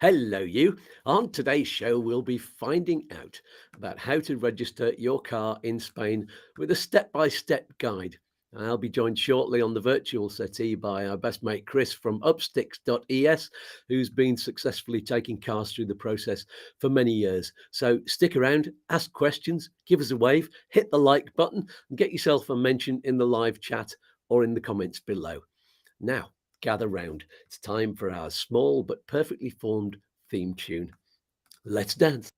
Hello, you. On today's show, we'll be finding out about how to register your car in Spain with a step by step guide. I'll be joined shortly on the virtual settee by our best mate Chris from Upsticks.es, who's been successfully taking cars through the process for many years. So stick around, ask questions, give us a wave, hit the like button, and get yourself a mention in the live chat or in the comments below. Now, gather round. It's time for our small but perfectly formed theme tune. Let's dance.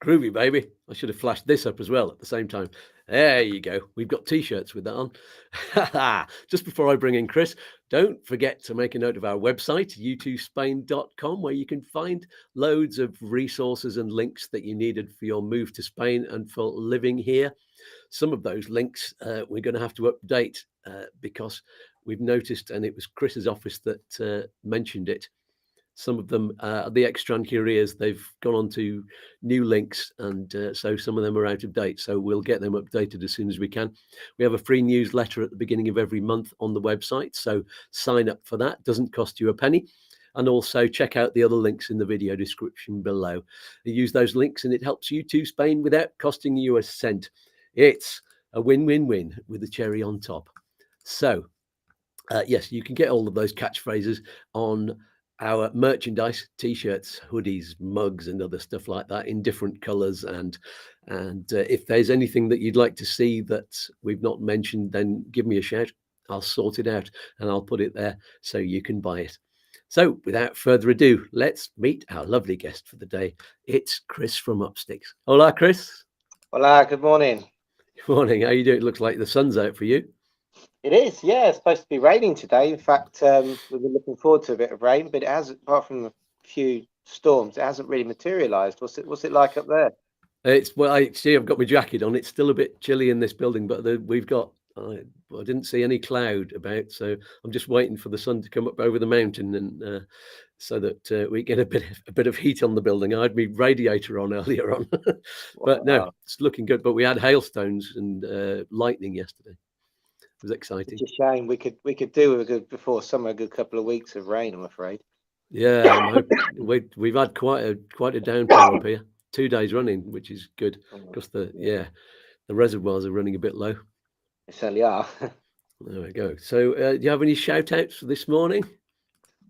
Groovy, baby. I should have flashed this up as well at the same time. There you go. We've got t-shirts with that on. Just before I bring in Chris, don't forget to make a note of our website, YouTooSpain.com, where you can find loads of resources and links that you needed for your move to Spain and for living here. Some of those links we're going to have to update because we've noticed, and it was Chris's office that mentioned it, some of them, the extranjerias, they've gone on to new links, and so some of them are out of date. So we'll get them updated as soon as we can. We have a free newsletter at the beginning of every month on the website, so sign up for that. Doesn't cost you a penny. And also check out the other links in the video description below. You use those links and it helps YouTooSpain without costing you a cent. It's a win-win-win with the cherry on top. So yes, you can get all of those catchphrases on our merchandise, t-shirts, hoodies, mugs, and other stuff like that in different colors. And if there's anything that you'd like to see that we've not mentioned, then give me a shout. I'll sort it out and I'll put it there so you can buy it. So without further ado, let's meet our lovely guest for the day. It's Chris from Upsticks. Hola, Chris. Hola, good morning. Good morning. How you doing? It looks like the sun's out for you. It is, yeah. It's supposed to be raining today. In fact, we've been looking forward to a bit of rain, but it hasn't. Apart from a few storms, it hasn't really materialised. What's it like up there? It's well, I see. I've got my jacket on. It's still a bit chilly in this building, but we've got. I didn't see any cloud about, so I'm just waiting for the sun to come up over the mountain, and so that we get a bit of heat on the building. I had my radiator on earlier on, but no, it's looking good. But we had hailstones and lightning yesterday. It was exciting. It's a shame. We could do with a good before summer, a good couple of weeks of rain. I'm afraid. Yeah, I'm hoping we've had quite a downpour up here, 2 days running, which is good because the reservoirs are running a bit low. They certainly are. There we go. So, do you have any shout outs for this morning?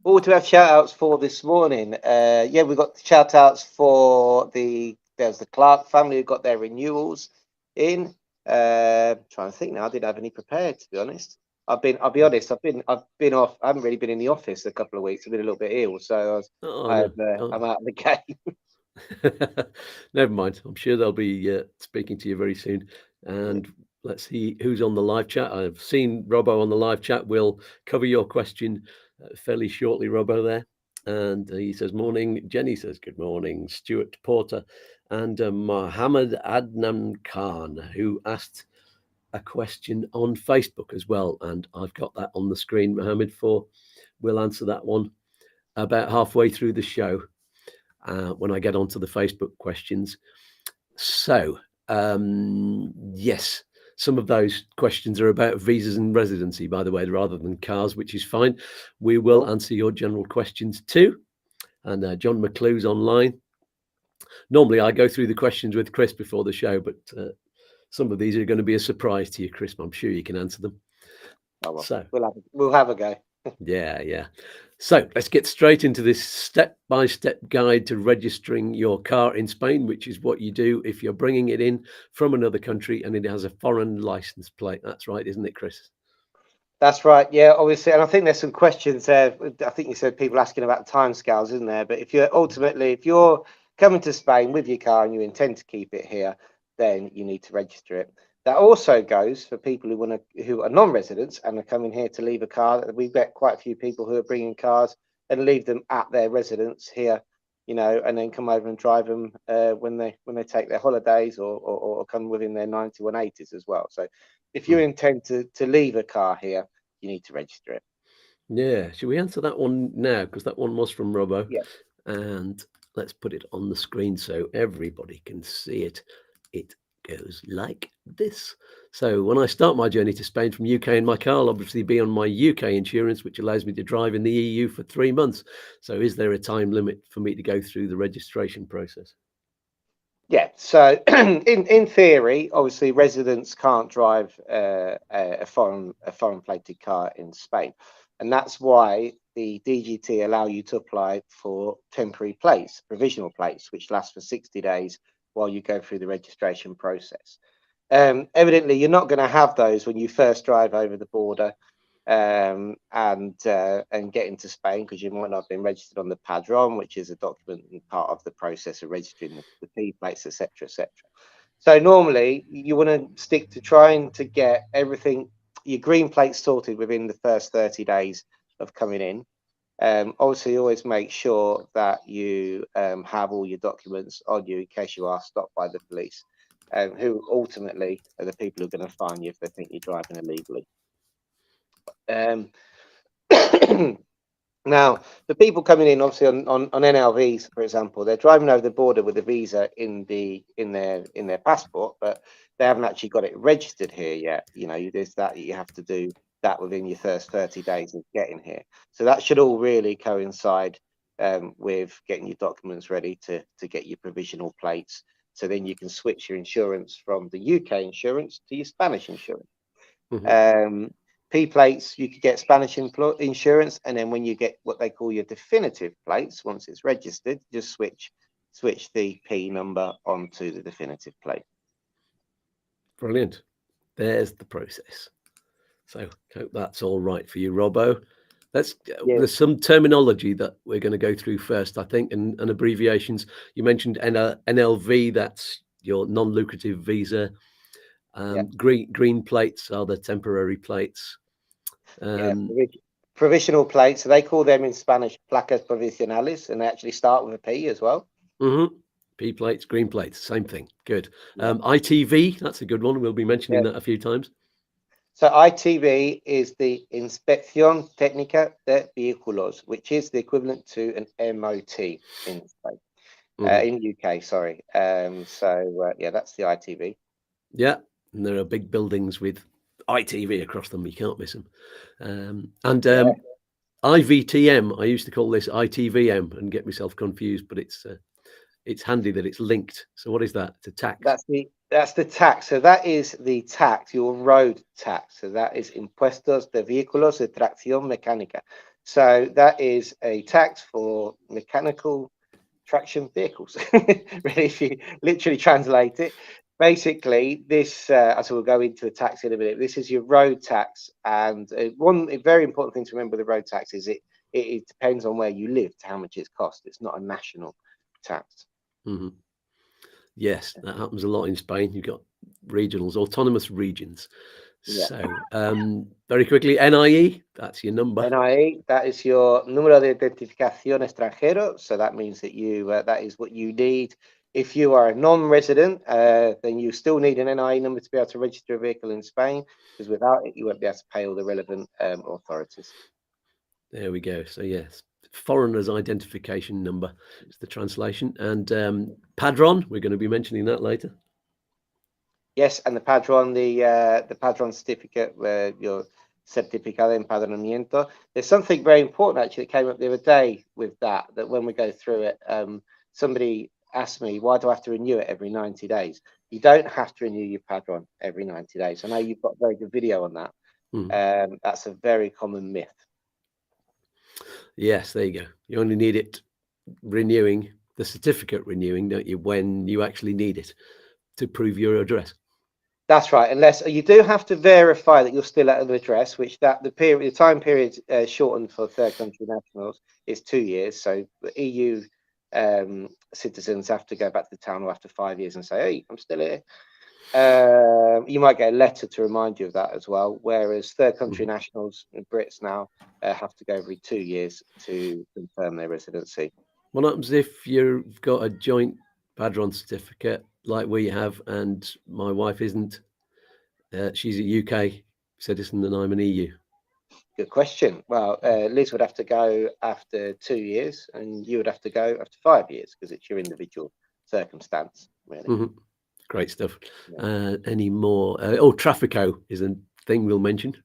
What do we have shout outs for this morning? Yeah, we've got shout outs for there's the Clark family who got their renewals in. Trying to think now. I didn't have any prepared, to be honest. I'll be honest. I've been off. I haven't really been in the office a couple of weeks. I've been a little bit ill, so I'm out of the game. Never mind. I'm sure they'll be speaking to you very soon. And let's see who's on the live chat. I've seen Robbo on the live chat. We'll cover your question fairly shortly, Robbo there. And he says, morning. Jenny says, good morning. Stuart Porter and Mohammed Adnan Khan, who asked a question on Facebook as well. And I've got that on the screen, Mohammed, we'll answer that one about halfway through the show when I get onto the Facebook questions. So, yes, some of those questions are about visas and residency, by the way, rather than cars, which is fine. We will answer your general questions too. And John McClue's online. Normally, I go through the questions with Chris before the show, but some of these are going to be a surprise to you, Chris. I'm sure you can answer them. Oh, well, so we'll have a go. Yeah. So let's get straight into this step-by-step guide to registering your car in Spain, which is what you do if you're bringing it in from another country and it has a foreign license plate. That's right, isn't it, Chris? That's right. Yeah, obviously. And I think there's some questions there. I think you said people asking about timescales, isn't there? But if you're coming to Spain with your car and you intend to keep it here, then you need to register it. That also goes for people who are non-residents and are coming here to leave a car. We've got quite a few people who are bringing cars and leave them at their residence here, and then come over and drive them when they take their holidays or come within their 90 180s as well. So if you intend to leave a car here, you need to register it. Yeah, should we answer that one now? Because that one was from Robbo. Yeah. And let's put it on the screen so everybody can see it. It goes like this. So when I start my journey to Spain from UK in my car, I'll obviously be on my UK insurance, which allows me to drive in the EU for 3 months. So is there a time limit for me to go through the registration process? Yeah, so in theory, obviously residents can't drive a foreign plated car in Spain, and that's why the DGT allow you to apply for temporary plates, provisional plates, which last for 60 days while you go through the registration process. Evidently, you're not going to have those when you first drive over the border and get into Spain, because you might not have been registered on the Padron, which is a document and part of the process of registering the P plates, etc., etc. So normally you want to stick to trying to get everything, your green plates sorted within the first 30 days of coming in. Obviously, always make sure that you have all your documents on you in case you are stopped by the police, who ultimately are the people who are going to fine you if they think you're driving illegally. Now, the people coming in, obviously on NLVs, for example, they're driving over the border with a visa in their passport, but they haven't actually got it registered here yet. You know, there's that you have to do that within your first 30 days of getting here. So that should all really coincide with getting your documents ready to get your provisional plates. So then you can switch your insurance from the UK insurance to your Spanish insurance. P plates, you could get Spanish insurance, and then when you get what they call your definitive plates, once it's registered, just switch the P number onto the definitive plate. Brilliant. There's the process. So hope that's all right for you, Robbo. There's some terminology that we're going to go through first, I think, and abbreviations. You mentioned NLV, that's your non-lucrative visa. Green plates are the temporary plates. Provisional plates, so they call them in Spanish placas provisionales, and they actually start with a P as well. P plates, green plates, same thing. Good. ITV, that's a good one. We'll be mentioning that a few times. So ITV is the Inspección Técnica de Vehículos, which is the equivalent to an MOT in Spain, in UK. Sorry. That's the ITV. Yeah, and there are big buildings with ITV across them. You can't miss them. IVTM, I used to call this ITVM and get myself confused, but it's handy that it's linked. So what is that? It's a tax. That's the tax. So that is the tax, your road tax. So that is Impuestos de Vehículos de Tracción Mecánica. So that is a tax for mechanical traction vehicles. Really, if you literally translate it. Basically, this, as we'll go into the tax in a minute, this is your road tax. And one very important thing to remember with the road tax is it depends on where you live to how much it costs. It's not a national tax. Yes, that happens a lot in Spain. You've got regionals, autonomous regions. So very quickly, NIE, that's your number. NIE, that is your número de identificación extranjero. So that means that that is what you need. If you are a non-resident, then you still need an NIE number to be able to register a vehicle in Spain, because without it, you won't be able to pay all the relevant authorities. There we go. So yes, foreigner's identification number is the translation. And Padron, we're going to be mentioning that later. Yes, and the Padron, the Padron certificate, your certificado de empadronamiento. There's something very important actually that came up the other day with that when we go through it, somebody asked me, why do I have to renew it every 90 days? You don't have to renew your Padron every 90 days. I know you've got a very good video on that. That's a very common myth. Yes, there you go. You only need it renewing, the certificate renewing, don't you, when you actually need it to prove your address. That's right. Unless you do have to verify that you're still at an address, which the time period shortened for third country nationals is 2 years. So the EU citizens have to go back to the town after 5 years and say, hey, I'm still here. You might get a letter to remind you of that as well. Whereas third country nationals and Brits now have to go every 2 years to confirm their residency. What happens if you've got a joint Padron certificate like we have, and my wife isn't? She's a UK citizen and I'm an EU. Good question. Well, Liz would have to go after 2 years, and you would have to go after 5 years because it's your individual circumstance, really. Mhm. Great stuff. Yeah. Any more? Trafico is a thing we'll mention.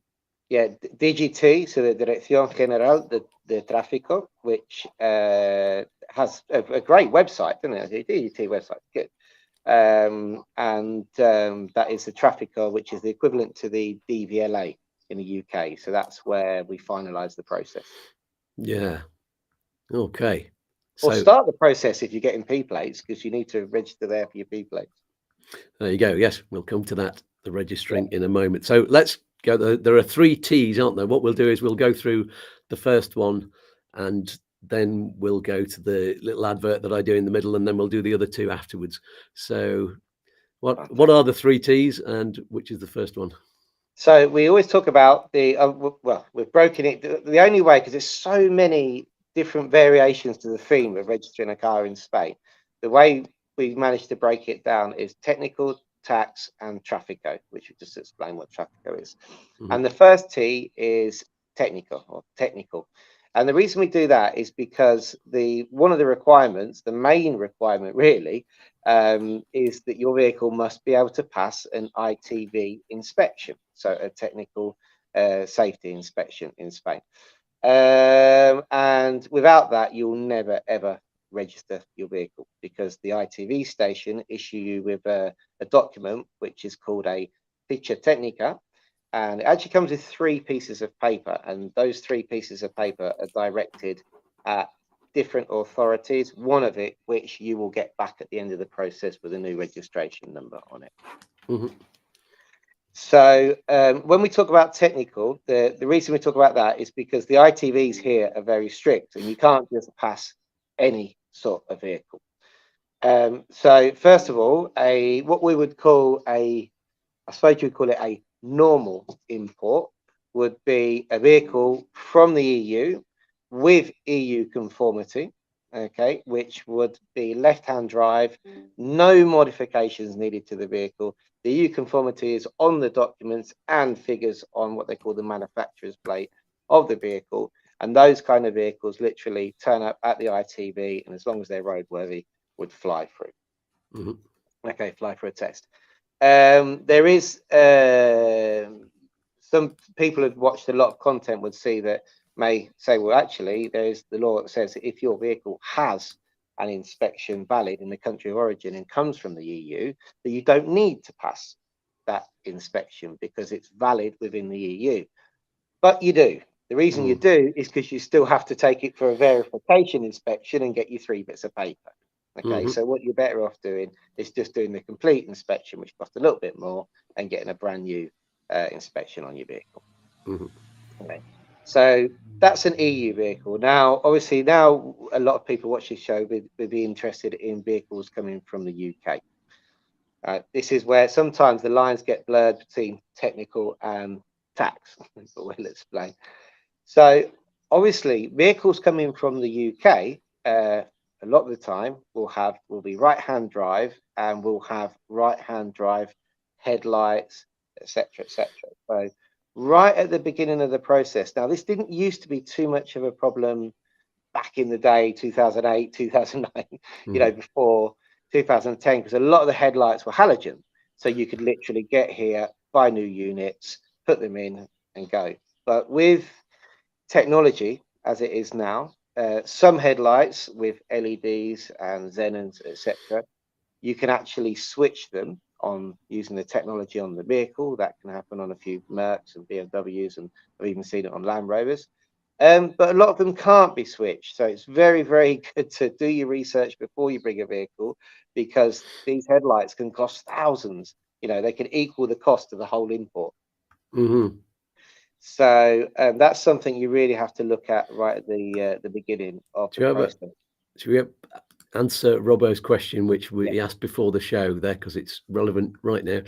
Yeah, DGT, so the Dirección General de Tráfico, which has a great website, doesn't it? The DGT website, good. That is the Trafico, which is the equivalent to the DVLA in the UK. So that's where we finalise the process. Yeah. Okay. Or So start the process if you're getting P plates, because you need to register there for your P plates. there you go. Yes, we'll come to that, the registering, in a moment. So let's go. There are 3 T's, aren't there? What we'll do is we'll go through the first one, and then we'll go to the little advert that I do in the middle, and then we'll do the other 2 afterwards. So what are the 3 T's, and which is the first one? So we always talk about the well, we've broken it the only way, because there's so many different variations to the theme of registering a car in Spain. The way we managed to break it down is technical, tax, and Trafico, which we just explain what Trafico is. And the first T is technical. And the reason we do that is because one of the requirements, the main requirement really, is that your vehicle must be able to pass an ITV inspection, so a technical safety inspection in Spain. And without that, you'll never ever register your vehicle, because the ITV station issue you with a document which is called a ficha técnica, and it actually comes with 3 pieces of paper, and those 3 pieces of paper are directed at different authorities, one of it which you will get back at the end of the process with a new registration number on it. So when we talk about technical, the reason we talk about that is because the ITVs here are very strict, and you can't just pass any sort of vehicle. So first of all, what we would call I suppose you'd call it a normal import, would be a vehicle from the EU with EU conformity, okay, which would be left-hand drive, no modifications needed to the vehicle. The EU conformity is on the documents and figures on what they call the manufacturer's plate of the vehicle, and those kind of vehicles literally turn up at the ITV, and as long as they're roadworthy, would fly through. Okay, fly for a test. There is some people who've watched a lot of content would see that may say, well, actually, there's the law that says that if your vehicle has an inspection valid in the country of origin and comes from the EU, that you don't need to pass that inspection because it's valid within the EU. But you do. The reason you do is because you still have to take it for a verification inspection and get you 3 bits of paper. Okay, so what you're better off doing is just doing the complete inspection, which costs a little bit more, and getting a brand new inspection on your vehicle. Okay, so that's an EU vehicle. Now, obviously, now a lot of people watch this show would be interested in vehicles coming from the UK. This is where sometimes the lines get blurred between technical and tax, but we'll explain. So, obviously, vehicles coming from the UK, a lot of the time will be right-hand drive, and will have right-hand drive headlights, etc., etc. So right at the beginning of the process, now this didn't used to be too much of a problem back in the day, 2008, 2009, you know, before 2010, because a lot of the headlights were halogen, so you could literally get here, buy new units, put them in, and go. But with technology as it is now, some headlights with LEDs and xenons, etc., you can actually switch them on using the technology on the vehicle. That can happen on a few Mercs and BMWs, and I've even seen it on Land Rovers. But a lot of them can't be switched. So it's very, very good to do your research before you bring a vehicle, because these headlights can cost thousands. You know, they can equal the cost of the whole import. So that's something you really have to look at right at the beginning of the process. Should we answer Robbo's question, which we asked before the show there, because it's relevant right now?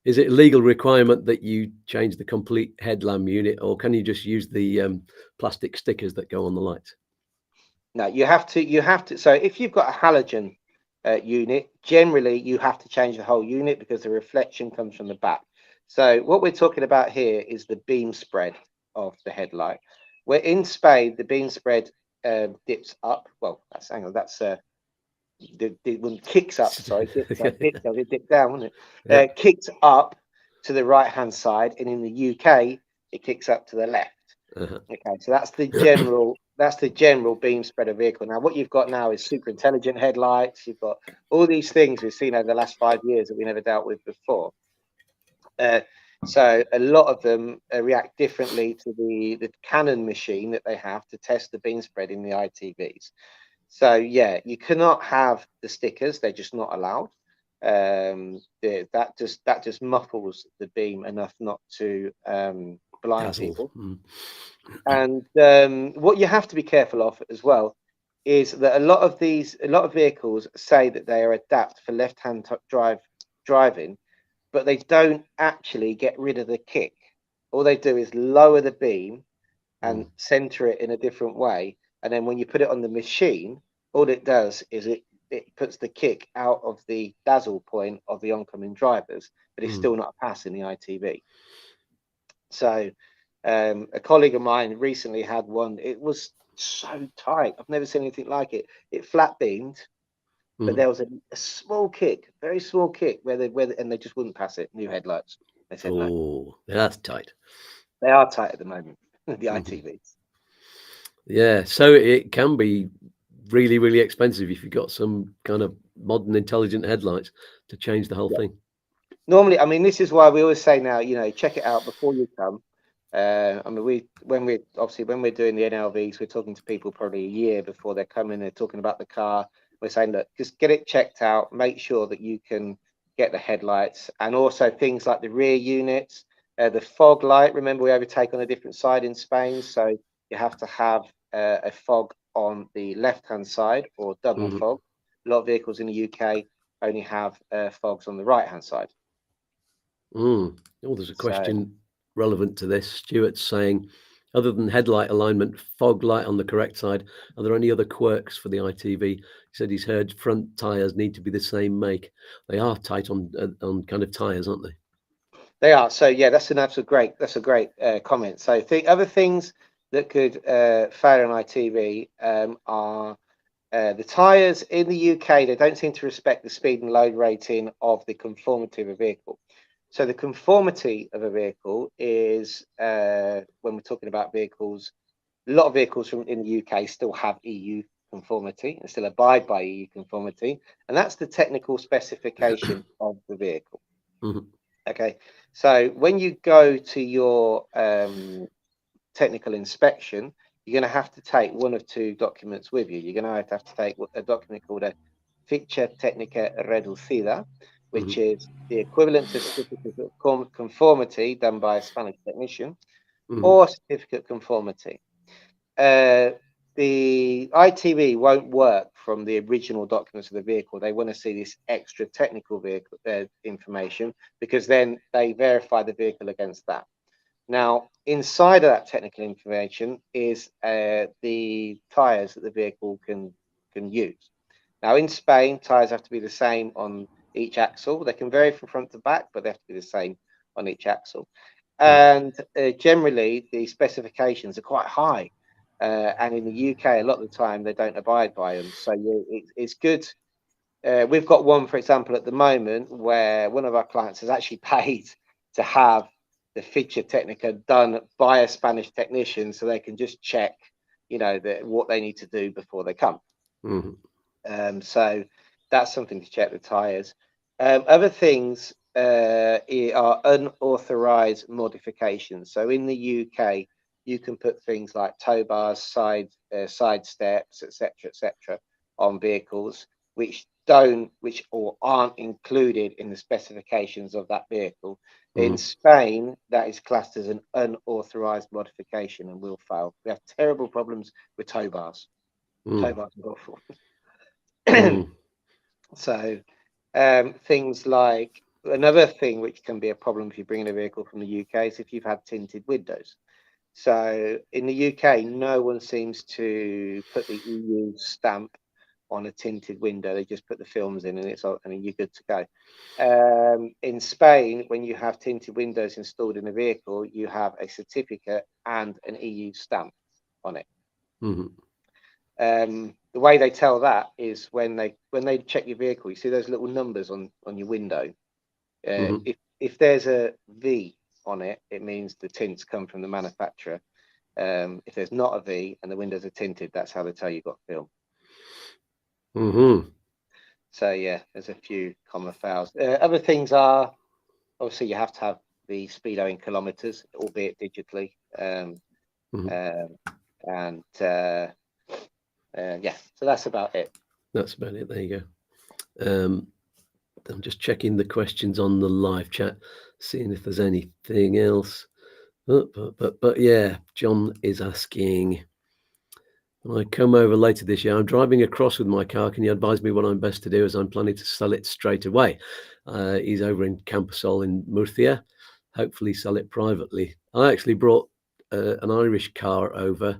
Is it a legal requirement that you change the complete headlamp unit, or can you just use the plastic stickers that go on the lights? No, you have to. So if you've got a halogen unit, generally you have to change the whole unit, because the reflection comes from the back. So what we're talking about here is the beam spread of the headlight. Where in Spain, the beam spread dips up. Well, hang on, that's when kicks up. Sorry, dips up. It dipped down, wouldn't it? Yeah. Kicks up to the right hand side, and in the UK, it kicks up to the left. Okay, so that's the general beam spreader vehicle. Now, what you've got now is super intelligent headlights. You've got all these things we've seen over the last 5 years that we never dealt with before. So a lot of them react differently to the Canon machine that they have to test the beam spread in the ITVs. So yeah, you cannot have the stickers; they're just not allowed. That just muffles the beam enough not to blind people. And what you have to be careful of as well is that a lot of vehicles say that they are adapt for left-hand driving, but they don't actually get rid of the kick. All they do is lower the beam and center it in a different way. And then when you put it on the machine, all it does is it puts the kick out of the dazzle point of the oncoming drivers, but it's still not a pass in the ITV. So a colleague of mine recently had one. It was so tight. I've never seen anything like it. It flat beamed, but there was a small kick, very small kick, and they just wouldn't pass it. New headlights. They said no. Oh, that's tight. They are tight at the moment, the ITVs. Yeah, so it can be really, really expensive if you've got some kind of modern intelligent headlights to change the whole thing. Normally, I mean, this is why we always say now, check it out before you come. I mean, when we're doing the NLVs, we're talking to people probably a year before they're coming. They're talking about the car. We're saying, look, just get it checked out. Make sure that you can get the headlights, and also things like the rear units, the fog light. Remember, we overtake on a different side in Spain, so you have to have a fog on the left-hand side or double fog. A lot of vehicles in the UK only have fogs on the right-hand side. Oh, there's a question relevant to this. Stuart's saying, other than headlight alignment, fog light on the correct side, are there any other quirks for the ITV? He said he's heard front tyres need to be the same make. They are tight on kind of tyres, aren't they? They are. So yeah, that's a great comment. So other things that could fail an ITV are the tyres in the UK. They don't seem to respect the speed and load rating of the conformity of a vehicle. So the conformity of a vehicle is when we're talking about vehicles, a lot of vehicles in the UK still have EU conformity and still abide by EU conformity, and that's the technical specification of the vehicle. Okay, so when you go to your technical inspection, you're going to have to take one of two documents with you. You're going to have to take a document called a Ficha Técnica Reducida, which is the equivalent to certificate of conformity done by a Spanish technician, or certificate conformity. The ITV won't work from the original documents of the vehicle. They want to see this extra technical vehicle information, because then they verify the vehicle against that. Now, inside of that technical information is the tyres that the vehicle can use. Now, in Spain, tyres have to be the same on each axle. They can vary from front to back, but they have to be the same on each axle. And generally, the specifications are quite high. And in the UK, a lot of the time, they don't abide by them. So it's good. We've got one, for example, at the moment, where one of our clients has actually paid to have the Ficha Técnica done by a Spanish technician, so they can just check, what they need to do before they come. So that's something to check the tyres. Other things are unauthorized modifications. So in the UK, you can put things like tow bars, side steps, etc., on vehicles which aren't included in the specifications of that vehicle. In Spain, that is classed as an unauthorized modification and will fail. We have terrible problems with tow bars. Tow bars are awful. So things like, another thing which can be a problem if you're bringing a vehicle from the UK is if you've had tinted windows. So in the UK, no one seems to put the EU stamp on a tinted window. They just put the films in, and it's on, and you're good to go. In Spain, when you have tinted windows installed in a vehicle, you have a certificate and an EU stamp on it. The way they tell that is when they check your vehicle, you see those little numbers on your window. If there's a V on it, it means the tints come from the manufacturer. If there's not a V and the windows are tinted, that's how they tell you got film. So yeah, there's a few common fouls. Other things are, obviously you have to have the speedo in kilometers, albeit digitally. Yeah, so that's about it. That's about it. There you go. I'm just checking the questions on the live chat, seeing if there's anything else. But yeah, John is asking, when I come over later this year, I'm driving across with my car. Can you advise me what I'm best to do, as I'm planning to sell it straight away? He's over in Campersol in Murcia. Hopefully sell it privately. I actually brought an Irish car over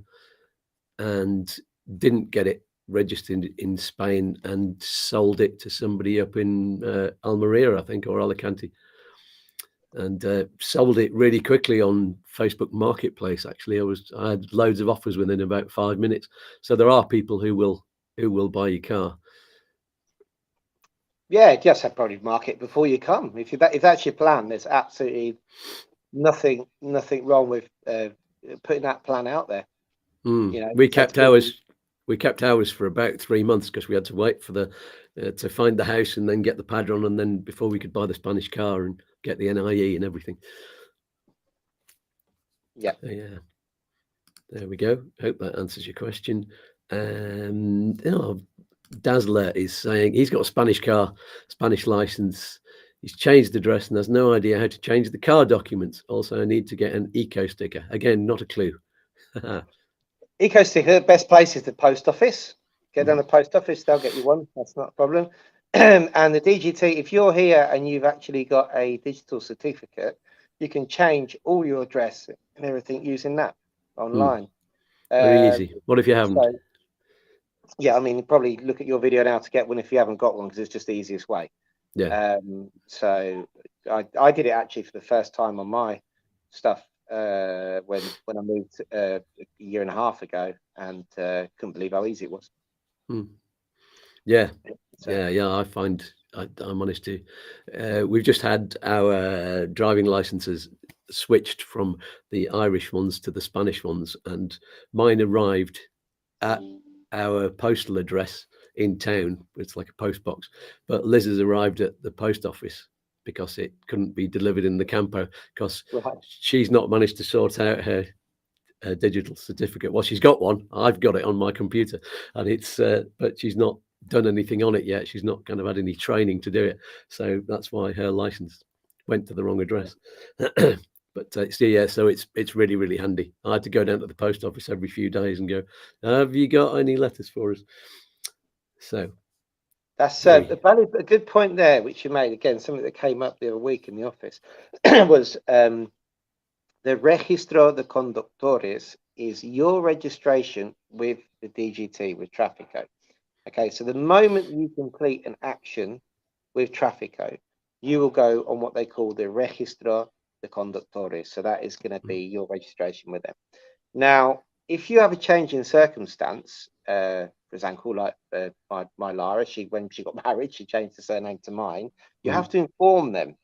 and didn't get it registered in Spain and sold it to somebody up in Almeria, I think, or Alicante, and sold it really quickly on Facebook Marketplace. Actually, I had loads of offers within about 5 minutes. So there are people who will buy your car. Yeah, just have probably market before you come. If that's your plan, there's absolutely nothing wrong with putting that plan out there. You know, we kept ours for about 3 months because we had to wait for to find the house and then get the padron, and then before we could buy the Spanish car and get the NIE and everything. Yeah. There we go. Hope that answers your question. Dazzler is saying he's got a Spanish car, Spanish license. He's changed the address and has no idea how to change the car documents. Also, I need to get an eco sticker. Again, not a clue. Eco sticker, best place is the post office. Get down the post office, they'll get you one. That's not a problem. And the DGT, if you're here and you've actually got a digital certificate, you can change all your address and everything using that online. Very easy. What if you haven't? So, yeah, I mean, probably look at your video now to get one if you haven't got one, because it's just the easiest way. Yeah. So I did it actually for the first time on my stuff when I moved a year and a half ago, and couldn't believe how easy it was. Yeah. So, yeah. I find I managed to. We've just had our driving licenses switched from the Irish ones to the Spanish ones, and mine arrived at our postal address in town. It's like a post box, but Liz's arrived at the post office because it couldn't be delivered in the campo because she's not managed to sort out her digital certificate. Well, she's got one. I've got it on my computer, and it's but she's not done anything on it yet. She's not kind of had any training to do it, so that's why her license went to the wrong address. But so it's really, really handy. I had to go down to the post office every few days and go, have you got any letters for us? So that's a good point there, which you made. Again, something that came up the other week in the office was the Registro de Conductores is your registration with the DGT, with Trafico. Okay, so the moment you complete an action with Trafico, you will go on what they call the Registro de Conductores. So that is going to be your registration with them. Now, if you have a change in circumstance, for example, like my Lara, when she got married, she changed the surname to mine. You have to inform them.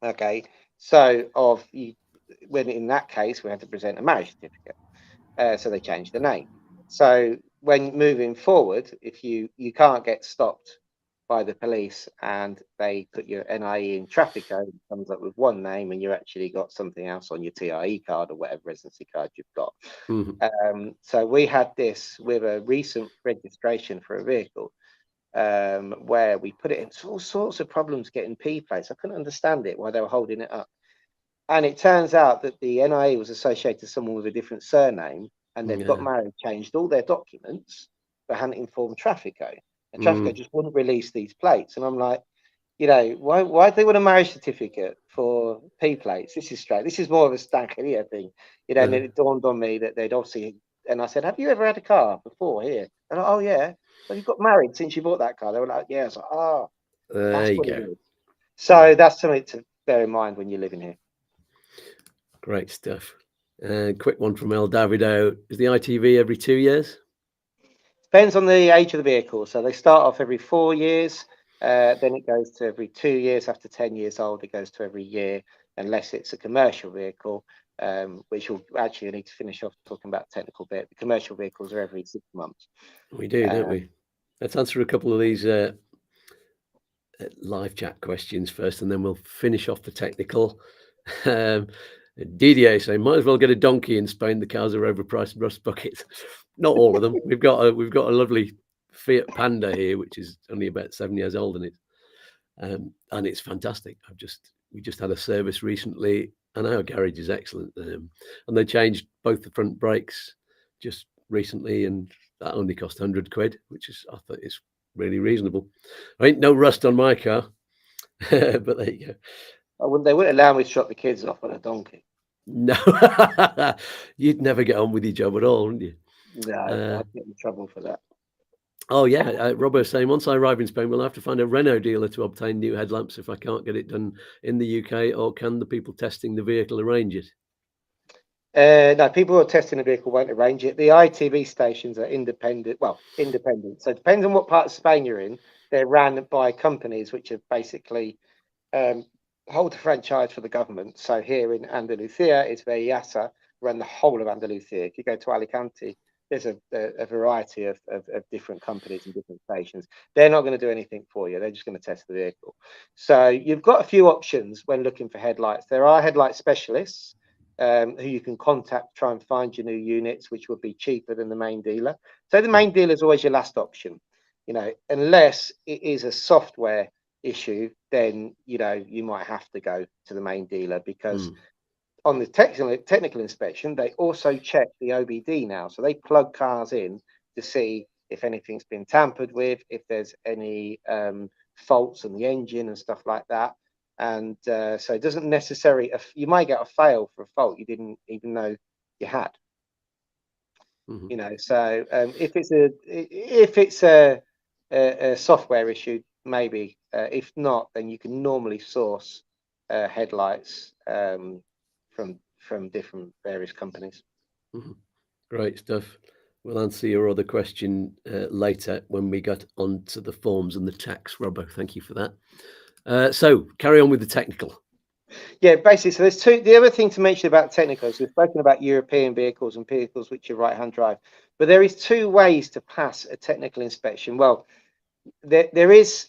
Okay, so when in that case we had to present a marriage certificate, so they changed the name. So when moving forward, if you can't get stopped by the police and they put your NIE in Trafico, it comes up with one name and you actually got something else on your TIE card or whatever residency card you've got. So we had this with a recent registration for a vehicle where we put it into all sorts of problems getting P plates. I couldn't understand it, why they were holding it up. And it turns out that the NIE was associated to someone with a different surname, and they've got married, changed all their documents, but hadn't informed Trafico. And Trafico just wouldn't release these plates. And I'm like, why do they want a marriage certificate for P plates? This is straight. This is more of a Stankaria thing. And then it dawned on me that they'd obviously, and I said, have you ever had a car before here? And oh, yeah. Have you got married since you bought that car? They were like, yeah. I was like, oh, There that's you what go. it is. So that's something to bear in mind when you're living here. Great stuff. Quick one from El Davido. Is the ITV every 2 years? Depends on the age of the vehicle. So they start off every 4 years. Then it goes to every 2 years. After 10 years old, it goes to every year, unless it's a commercial vehicle, which we'll actually need to finish off talking about the technical bit. The commercial vehicles are every 6 months. We do, don't we? Let's answer a couple of these live chat questions first, and then we'll finish off the technical. Didier saying, might as well get a donkey in Spain. The cars are overpriced rust buckets. Not all of them. We've got a lovely Fiat Panda here, which is only about 7 years old, and it's fantastic. We just had a service recently, and our garage is excellent. And they changed both the front brakes just recently, and that only cost 100 quid, which is, I thought, is really reasonable. I ain't no rust on my car, but there you go. They wouldn't allow me to drop the kids off on a donkey. No, you'd never get on with your job at all, wouldn't you? No, I'd get in trouble for that. Oh yeah, Robert saying, once I arrive in Spain, we'll have to find a Renault dealer to obtain new headlamps if I can't get it done in the UK, or can the people testing the vehicle arrange it? No, people who are testing the vehicle won't arrange it. The ITV stations are independent. Well, independent. So it depends on what part of Spain you're in. They're ran by companies which are basically hold a franchise for the government. So here in Andalusia, it's Visas run the whole of Andalusia. If you go to Alicante, there's a variety of different companies and different stations. They're not going to do anything for you. They're just going to test the vehicle. So you've got a few options when looking for headlights. There are headlight specialists who you can contact, try and find your new units, which would be cheaper than the main dealer. So the main dealer is always your last option, unless it is a software issue, then you might have to go to the main dealer, because on the technical inspection, they also check the OBD now. So they plug cars in to see if anything's been tampered with, if there's any faults in the engine and stuff like that. And so it doesn't necessarily, you might get a fail for a fault you didn't even know you had. So if it's a software issue, maybe. If not, then you can normally source headlights from different various companies. Great stuff. We'll answer your other question later when we get onto the forms and the tax, Robbo. Thank you for that. So carry on with the technical. Yeah, basically, so there's two. The other thing to mention about technicals, we've spoken about European vehicles and vehicles which are right-hand drive, but there is two ways to pass a technical inspection. Well, there is,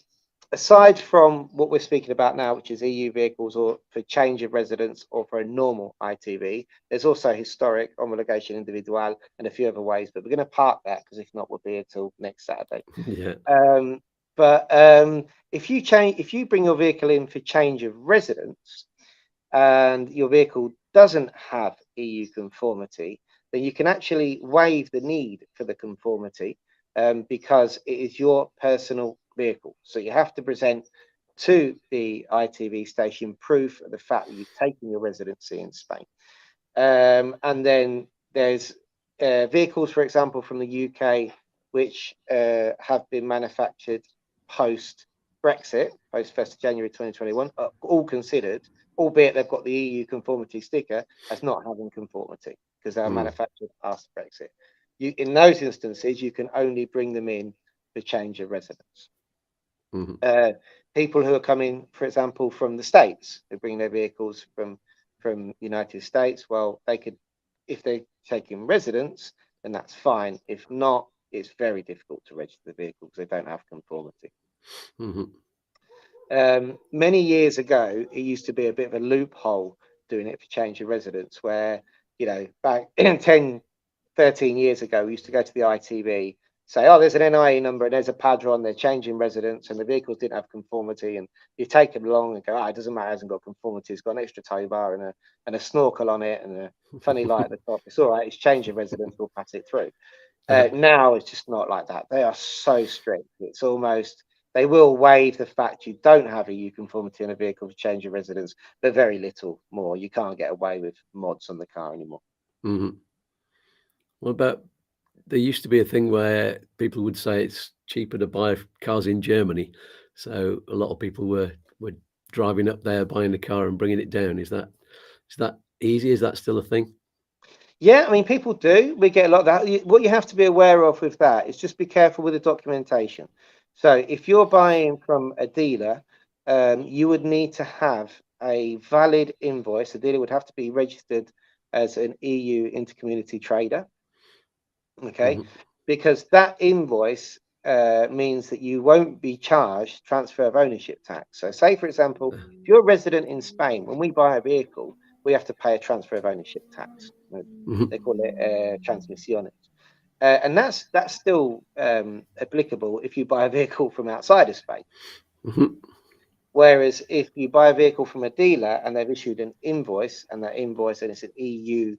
aside from what we're speaking about now, which is EU vehicles or for change of residence or for a normal ITV, there's also historic, homologation individual, and a few other ways, but we're going to park that because if not, we'll be here till next Saturday. Yeah. But if you bring your vehicle in for change of residence and your vehicle doesn't have EU conformity, then you can actually waive the need for the conformity because it is your personal vehicle. So you have to present to the ITV station proof of the fact that you've taken your residency in Spain. And then there's vehicles, for example, from the UK, which have been manufactured post-Brexit, post 1st of January 2021, all considered, albeit they've got the EU conformity sticker, as not having conformity because they are manufactured after Brexit. In those instances, you can only bring them in for change of residence. People who are coming, for example, from the States, who bring their vehicles from United States, well, they could, if they're taking residence, then that's fine. If not, it's very difficult to register the vehicle because they don't have conformity. Many years ago, it used to be a bit of a loophole doing it for change of residence, where, back 10, 13 years ago, we used to go to the ITV, say, oh, there's an NIE number and there's a padron, they're changing residence and the vehicles didn't have conformity, and you take them along and go, it doesn't matter, it hasn't got conformity, it's got an extra tow bar and a snorkel on it and a funny light at the top, it's all right, it's changing residence, we'll pass it through. Now it's just not like that. They are so strict, it's almost, they will waive the fact you don't have EU conformity on a vehicle for change of residence, but very little more. You can't get away with mods on the car anymore. What about there used to be a thing where people would say it's cheaper to buy cars in Germany. So a lot of people were driving up there, buying a car and bringing it down. Is that easy? Is that still a thing? Yeah, I mean, people do. We get a lot of that. What you have to be aware of with that is just be careful with the documentation. So if you're buying from a dealer, you would need to have a valid invoice. The dealer would have to be registered as an EU intercommunity trader. Okay, because that invoice means that you won't be charged transfer of ownership tax. So say, for example, if you're a resident in Spain, when we buy a vehicle, we have to pay a transfer of ownership tax. They call it transmisiones. And that's still applicable if you buy a vehicle from outside of Spain. Whereas if you buy a vehicle from a dealer and they've issued an invoice, and that invoice, and it's an EU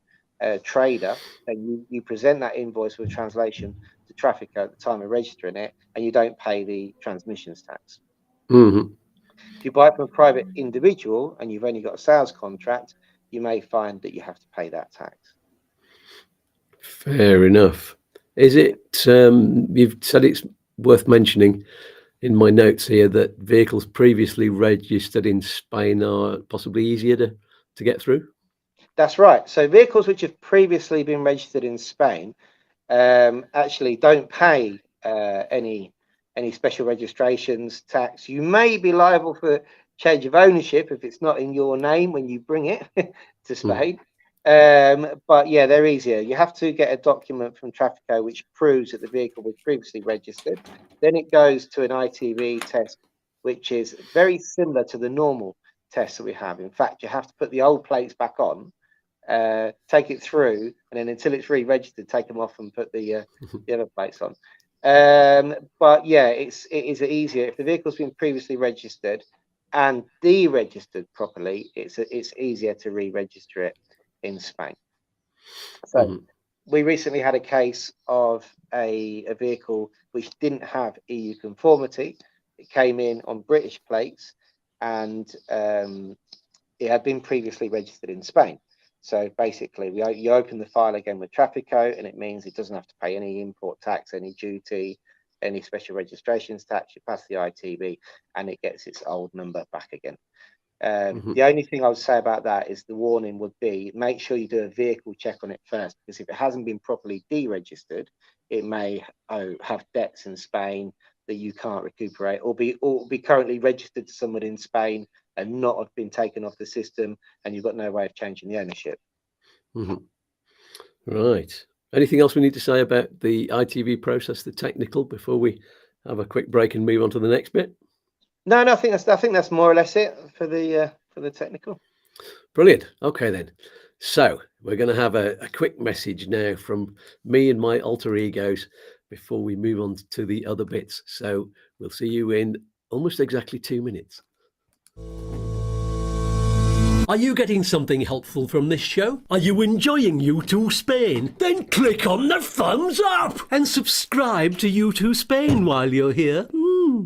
trader, then you present that invoice with a translation to Trafico at the time of registering it, and you don't pay the transmissions tax. If you buy it from a private individual and you've only got a sales contract, you may find that you have to pay that tax. Fair enough. Is it, you've said it's worth mentioning in my notes here that vehicles previously registered in Spain are possibly easier to get through? That's right. So vehicles which have previously been registered in Spain actually don't pay any special registrations tax. You may be liable for change of ownership if it's not in your name when you bring it to Spain. But yeah, they're easier. You have to get a document from Trafico which proves that the vehicle was previously registered. Then it goes to an ITV test, which is very similar to the normal test that we have. In fact, you have to put the old plates back on, take it through, and then until it's re-registered, take them off and put the other plates on. But yeah, it is easier if the vehicle's been previously registered and deregistered properly. It's easier to re-register it in Spain. So we recently had a case of a vehicle which didn't have EU conformity. It came in on British plates, and it had been previously registered in Spain. So basically, you open the file again with Trafico, and it means it doesn't have to pay any import tax, any duty, any special registrations tax. You pass the ITB, and it gets its old number back again. The only thing I would say about that is the warning would be make sure you do a vehicle check on it first, because if it hasn't been properly deregistered, it may have debts in Spain that you can't recuperate, or be currently registered to someone in Spain and not have been taken off the system, and you've got no way of changing the ownership. Right. Anything else we need to say about the ITV process, the technical, before we have a quick break and move on to the next bit? No, I think that's more or less it for the technical. Brilliant. Okay then. So we're going to have a quick message now from me and my alter egos before we move on to the other bits. So we'll see you in almost exactly 2 minutes. Are you getting something helpful from this show? Are you enjoying YouTooSpain? Then click on the thumbs up and subscribe to YouTooSpain while you're here.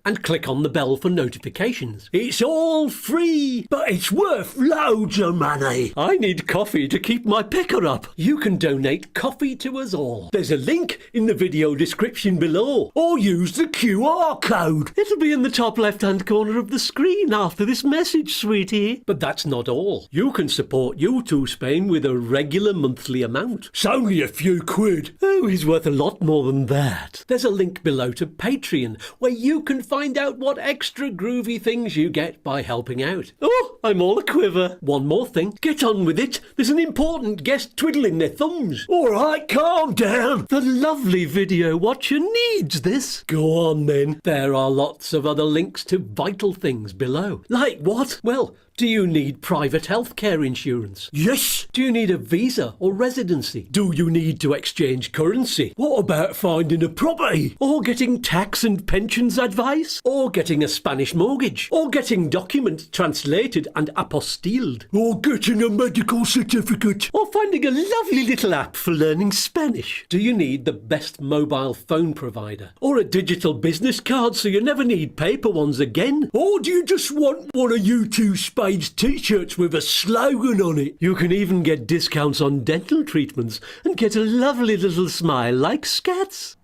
And click on the bell for notifications. It's all free, but it's worth loads of money. I need coffee to keep my picker up. You can donate coffee to us all. There's a link in the video description below, or use the QR code. It'll be in the top left-hand corner of the screen after this message, sweetie. But that's not all. You can support YouTooSpain with a regular monthly amount. It's only a few quid. Oh, he's worth a lot more than that. There's a link below to Patreon, where you can find out what extra groovy things you get by helping out. Oh, I'm all a quiver. One more thing. Get on with it. There's an important guest twiddling their thumbs. All right, calm down. The lovely video watcher needs this. Go on then. There are lots of other links to vital things below. Like what? Well, do you need private healthcare insurance? Yes. Do you need a visa or residency? Do you need to exchange currency? What about finding a property? Or getting tax and pensions advice? Or getting a Spanish mortgage? Or getting documents translated and apostilled? Or getting a medical certificate? Or finding a lovely little app for learning Spanish? Do you need the best mobile phone provider? Or a digital business card so you never need paper ones again? Or do you just want one of YouTooSpain Spain's t-shirts with a slogan on it. You can even get discounts on dental treatments and get a lovely little smile like Scats.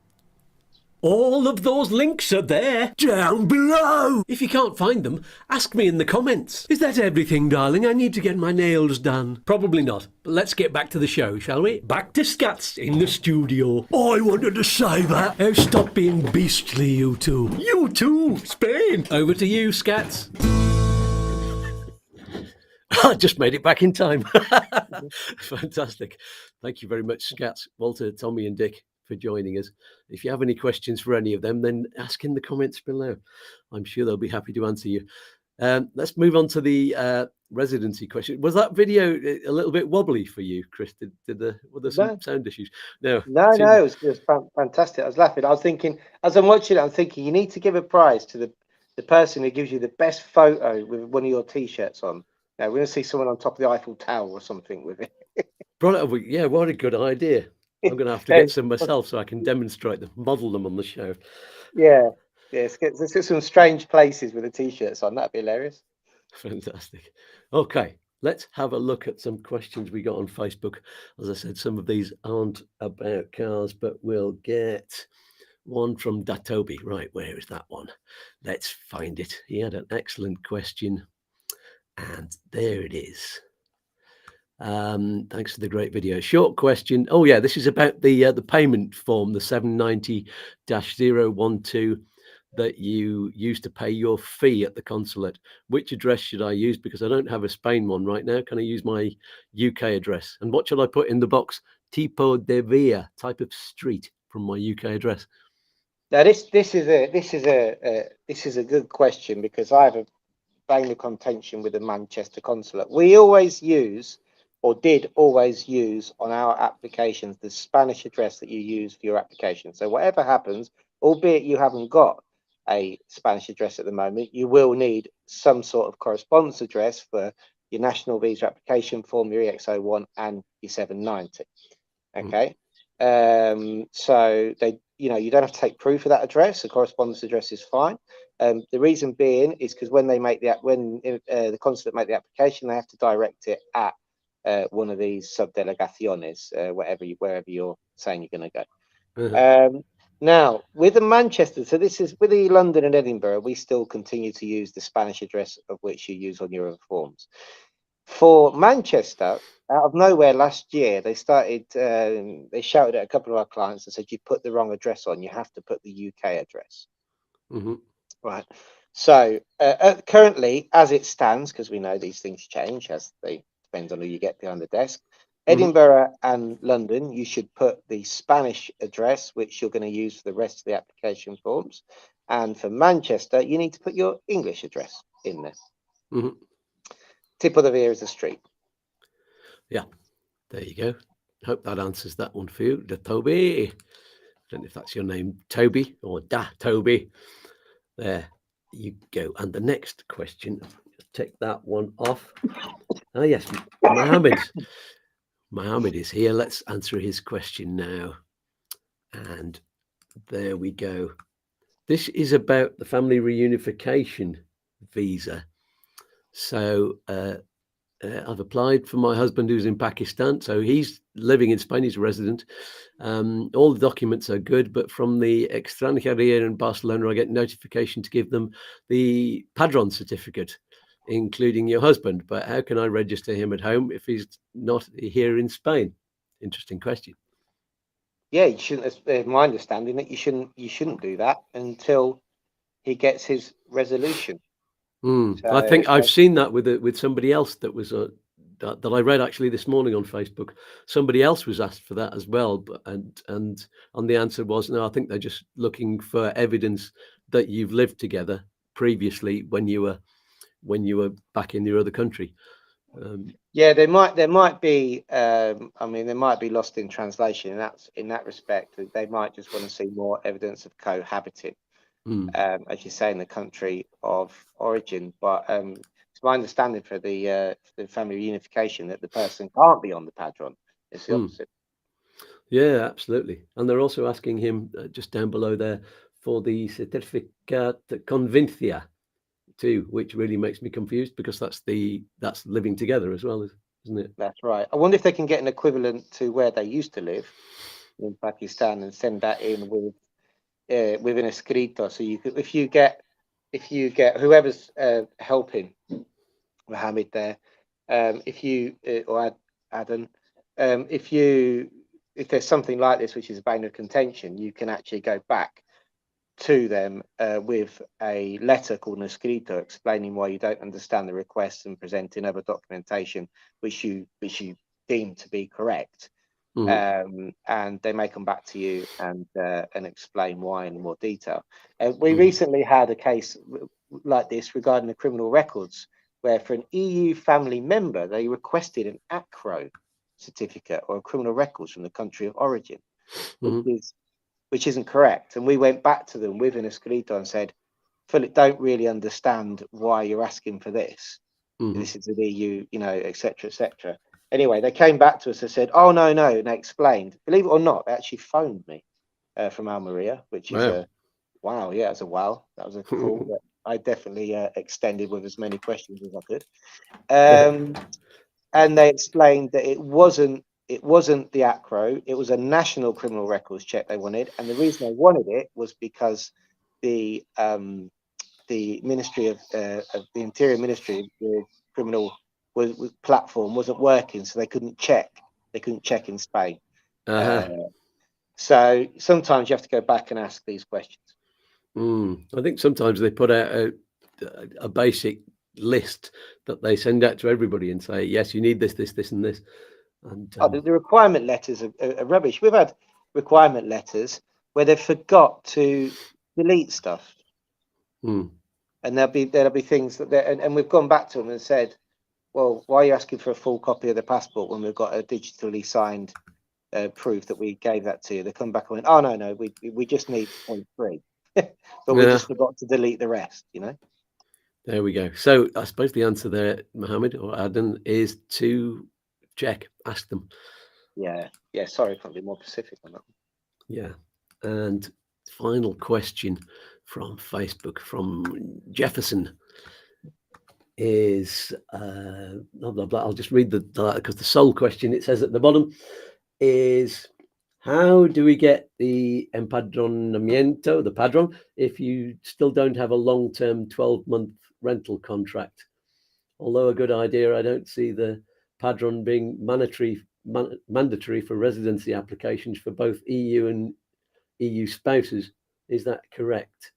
All of those links are there, down below. If you can't find them, ask me in the comments. Is that everything, darling? I need to get my nails done. Probably not, but let's get back to the show, shall we? Back to Scats in the studio. I wanted to say that. Oh, stop being beastly, you two. You too, Spain. Over to you, Scats. I just made it back in time. Fantastic. Thank you very much, Scats, Walter, Tommy and Dick, for joining us. If you have any questions for any of them, then ask in the comments below. I'm sure they'll be happy to answer you. Let's move on to the residency question. Was that video a little bit wobbly for you, Chris? Were there some sound issues? No, it was just fantastic. I was laughing. I was thinking, as I'm watching it, I'm thinking you need to give a prize to the person who gives you the best photo with one of your t-shirts on. Now, we're going to see someone on top of the Eiffel Tower or something with it. Yeah, what a good idea. I'm going to have to get some myself so I can demonstrate them, model them on the show. Yeah. Let's get some strange places with the t-shirts on. That'd be hilarious. Fantastic. Okay, let's have a look at some questions we got on Facebook. As I said, some of these aren't about cars, but we'll get one from Datobi. Right, where is that one? Let's find it. He had an excellent question. And there it is. Thanks for the great video. Short question. Oh yeah, this is about the payment form, the 790-012 that you use to pay your fee at the consulate. Which address should I use? Because I don't have a Spain one right now. Can I use my UK address? And what should I put in the box? Tipo de via, type of street, from my UK address. Now this is a good question, because I have a bang of contention with the Manchester consulate. We always use, or did always use, on our applications the Spanish address that you use for your application. So whatever happens, albeit you haven't got a Spanish address at the moment, you will need some sort of correspondence address for your national visa application form, your EX01 and your 790. Okay. So you don't have to take proof of that address. The correspondence address is fine. The reason being is because when they make the consulate make the application, they have to direct it at one of these subdelegaciones, wherever you're saying you're going to go. Now, with the Manchester, so this is with the London and Edinburgh, we still continue to use the Spanish address of which you use on your forms. For Manchester, out of nowhere last year, they started, they shouted at a couple of our clients and said, you put the wrong address on, you have to put the UK address. Right. So currently, as it stands, because we know these things change as they depends on who you get behind the desk, Edinburgh and London, you should put the Spanish address, which you're going to use for the rest of the application forms. And for Manchester, you need to put your English address in there. Tipo de via is the street. Yeah, there you go. Hope that answers that one for you, Toby. I don't know if that's your name, Toby, or Toby. There you go. And the next question, just take that one off. Oh yes, Mohammed is here. Let's answer his question now. And there we go. This is about the family reunification visa. So I've applied for my husband who's in Pakistan. So he's living in Spain, he's a resident. All the documents are good, but from the Extranjería in Barcelona, I get notification to give them the Padron certificate, including your husband. But how can I register him at home if he's not here in Spain? Interesting question. Yeah, you shouldn't. It's my understanding that you shouldn't do that until he gets his resolution. So, I think I've seen that with somebody else that was that I read actually this morning on Facebook. Somebody else was asked for that as well, and the answer was no. I think they're just looking for evidence that you've lived together previously when you were back in your other country. Yeah, there might be. I mean, they might be lost in translation, and that's in that respect. They might just want to see more evidence of cohabiting. As you say, in the country of origin. But it's my understanding for the family reunification that the person can't be on the Padron. It's the opposite. Yeah, absolutely. And they're also asking him just down below there for the certificate convincia. too, which really makes me confused because that's living together as well, isn't it? That's right. I wonder if they can get an equivalent to where they used to live in Pakistan and send that in with an escrito. So you could, if you get whoever's helping Mohammed there, if you or Adan, if there's something like this which is a bone of contention, you can actually go back to them with a letter called an escrito explaining why you don't understand the request and presenting other documentation which you deem to be correct. And they may come back to you and explain why in more detail. We recently had a case like this regarding the criminal records, where for an EU family member they requested an ACRO certificate or a criminal records from the country of origin, which isn't correct. And we went back to them with an escrito and said, Philip, don't really understand why you're asking for this. This is an EU, etc., etc. Anyway, they came back to us and said, oh, no, and they explained. Believe it or not, they actually phoned me from Almeria, which is a wow. Yeah, it's a wow. That was a call that I definitely extended with as many questions as I could. And they explained that it wasn't the ACRO, it was a national criminal records check they wanted. And the reason they wanted it was because the Ministry of the Interior Ministry, the criminal platform wasn't working, so they couldn't check in Spain. So sometimes you have to go back and ask these questions. I think sometimes they put out a basic list that they send out to everybody and say, yes, you need this, and this. And the requirement letters are rubbish. We've had requirement letters where they forgot to delete stuff. And there'll be things that and we've gone back to them and said, well, why are you asking for a full copy of the passport when we've got a digitally signed proof that we gave that to you? They come back and went, oh, no, we just need point 3. But we just forgot to delete the rest, There we go. So I suppose the answer there, Mohammed or Adan, is to ask them. Yeah. Sorry, I can't be more specific on that. Yeah. And final question from Facebook from Jefferson is blah, blah, blah. I'll just read because the sole question it says at the bottom is, how do we get the empadronamiento, the padron, if you still don't have a long-term 12-month rental contract? Although a good idea, I don't see the padron being mandatory for residency applications for both EU and EU spouses. Is that correct?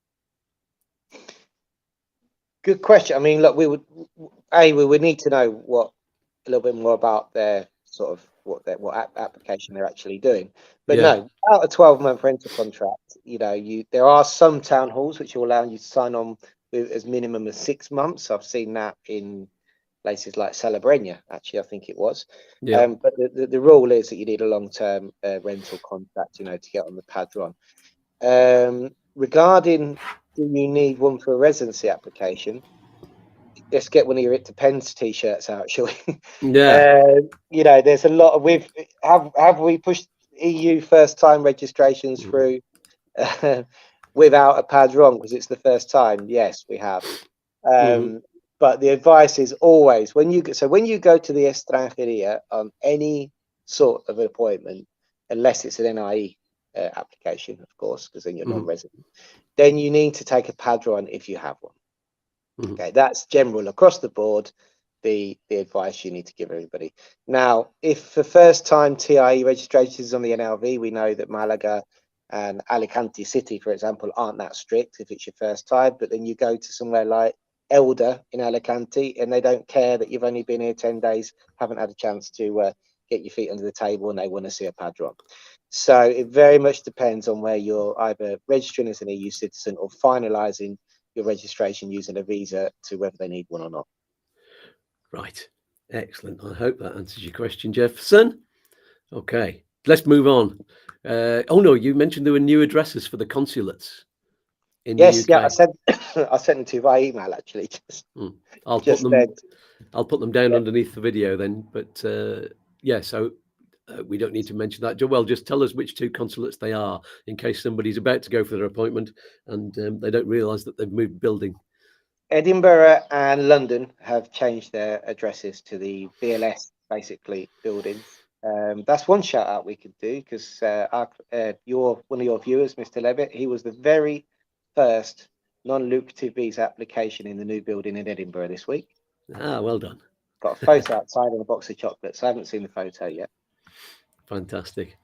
Good question. I mean, look, we would need to know a little bit more about their sort of what application they're actually doing. But no, without a 12-month rental contract, there are some town halls which will allow you to sign on with as minimum as 6 months. I've seen that in places like Salabreña, actually, I think it was. But the rule is that you need a long-term rental contract, to get on the padron. Regarding, do you need one for a residency application? Let's get one of your It Depends t-shirts out, shall we? There's a lot of have we pushed EU first-time registrations through without a padron because it's the first time? Yes, we have. But the advice is always when you go to the extranjería on any sort of appointment, unless it's an NIE application, of course, because then you're non-resident, then you need to take a padron if you have one. Okay, that's general across the board, the advice you need to give everybody. Now, if for first time TIE registrations on the NLV, we know that Malaga and Alicante City, for example, aren't that strict if it's your first time, but then you go to somewhere like Elda in Alicante and they don't care that you've only been here 10 days, haven't had a chance to get your feet under the table, and they want to see a padron. So it very much depends on where you're either registering as an EU citizen or finalising your registration using a visa to whether they need one or not. Right. Excellent. I hope that answers your question, Jefferson. Okay, let's move on. Oh no, you mentioned there were new addresses for the consulates in the UK. Yeah, I sent them to you via email actually. I'll put them down underneath the video then. But so we don't need to mention that. Well, just tell us which 2 consulates they are in case somebody's about to go for their appointment and they don't realise that they've moved building. Edinburgh and London have changed their addresses to the BLS basically buildings. That's one shout out we could do because one of your viewers, Mr. Levitt, he was the very first non-lucrative visa application in the new building in Edinburgh this week. Ah, well done. Got a photo outside and a box of chocolates. I haven't seen the photo yet. Fantastic.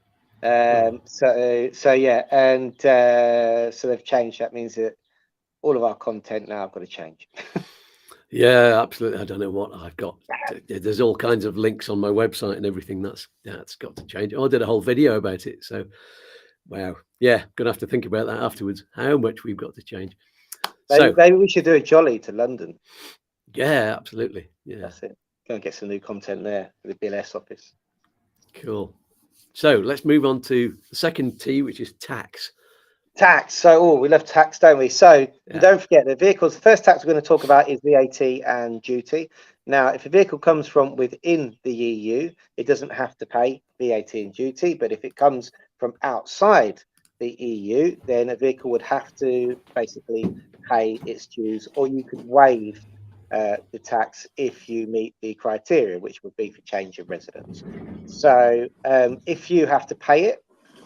So yeah, and so they've changed. That means that all of our content now have got to change. Yeah, absolutely. I don't know what I've got. There's all kinds of links on my website and everything. That's got to change. I did a whole video about it. So, wow. Yeah, gonna have to think about that afterwards. How much we've got to change. Maybe we should do a jolly to London. Yeah, absolutely. Yeah, that's it. Go and get some new content there for the BLS office. Cool. So let's move on to the second T, which is tax. Tax. So, we love tax, don't we? So don't forget the vehicles. The first tax we're going to talk about is VAT and duty. Now, if a vehicle comes from within the EU, it doesn't have to pay VAT and duty. But if it comes from outside the EU, then a vehicle would have to basically pay its dues, or you could waive the tax if you meet the criteria, which would be for change of residence. So if you have to pay it,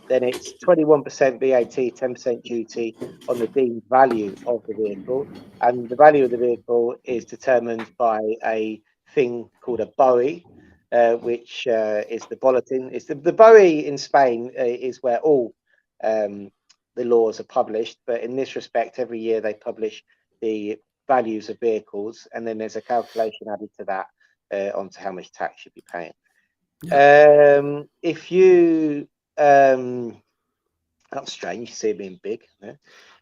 then it's 21% VAT, 10% duty on the deemed value of the vehicle. And the value of the vehicle is determined by a thing called a BOE, which is the bulletin. It's the BOE in Spain is where all the laws are published. But in this respect, every year they publish the values of vehicles, and then there's a calculation added to that onto how much tax you'd be paying. Yeah. If you that's strange. You see it being big.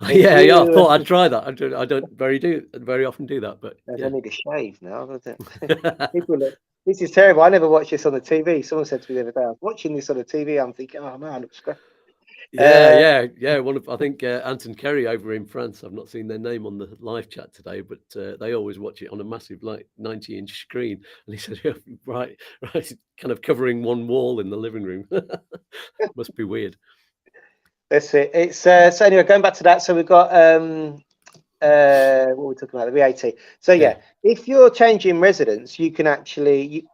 Yeah, I thought I'd try that. I don't very often do that, but I need a shave now. People look. This is terrible. I never watched this on the TV. Someone said to me the other day, I was watching this on the TV. I'm thinking, oh man, it looks great. Yeah. I think Anton Kerry over in France. I've not seen their name on the live chat today, but they always watch it on a massive 90-inch screen. And he said, right, kind of covering one wall in the living room. Must be weird. That's it. It's so anyway, going back to that. So we've got what we're talking about, the VAT. So yeah, if you're changing residence, you can actually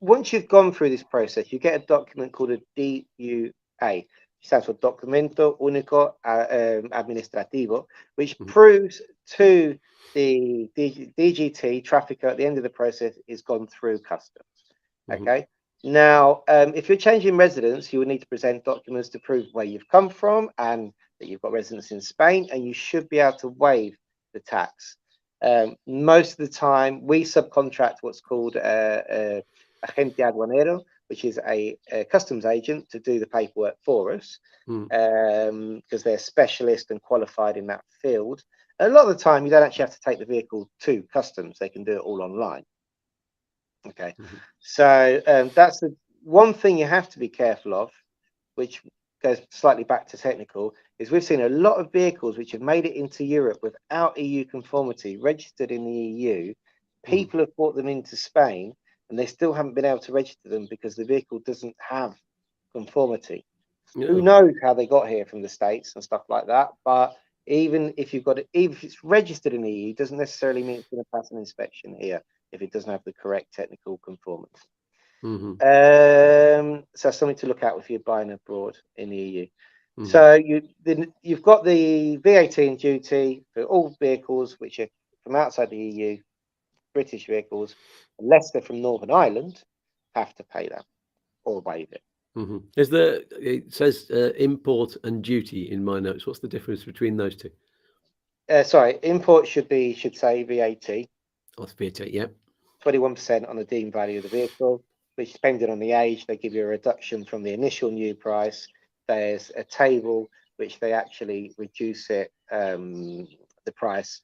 once you've gone through this process, you get a document called a DUA. It stands for Documento Único Administrativo, which proves to the DGT Trafico at the end of the process is gone through customs. Okay. Now, if you're changing residence, you will need to present documents to prove where you've come from and that you've got residence in Spain, and you should be able to waive the tax. Most of the time, we subcontract what's called agente aduanero, which is a customs agent to do the paperwork for us, because they're specialist and qualified in that field. A lot of the time, you don't actually have to take the vehicle to customs. They can do it all online. Okay, so that's the one thing you have to be careful of, which goes slightly back to technical, is we've seen a lot of vehicles which have made it into Europe without EU conformity, registered in the EU. People have brought them into Spain and they still haven't been able to register them because the vehicle doesn't have conformity. Who knows how they got here from the States and stuff like that, but even if you've got it, even if it's registered in the EU, doesn't necessarily mean it's going to pass an inspection here if it doesn't have the correct technical conformance. So that's something to look at if you're buying abroad in the EU. So you've got the VAT and duty for all vehicles which are from outside the EU. British vehicles, unless they're from Northern Ireland, have to pay that or waive it. It says import and duty in my notes. What's the difference between those two? Sorry, import should say VAT. Oh, it's VAT, yeah. 21% on the deemed value of the vehicle, which depending on the age, they give you a reduction from the initial new price. There's a table which they actually reduce it, the price,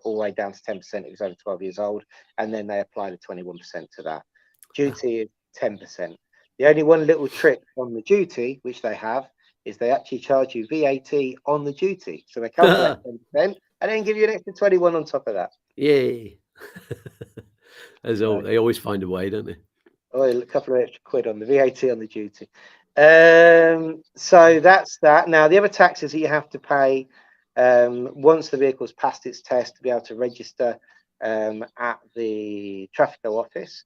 all the way down to 10% if it's over 12 years old, and then they apply the 21% to that. Duty is 10%. The only one little trick on the duty, which they have, is they actually charge you VAT on the duty. So they calculate 10% and then give you an extra 21 on top of that. Yay. They always find a way, don't they? Oh, a couple of extra quid on the VAT on the duty. So that's that. Now, the other taxes that you have to pay Once the vehicle's passed its test, to be able to register at the Trafico office,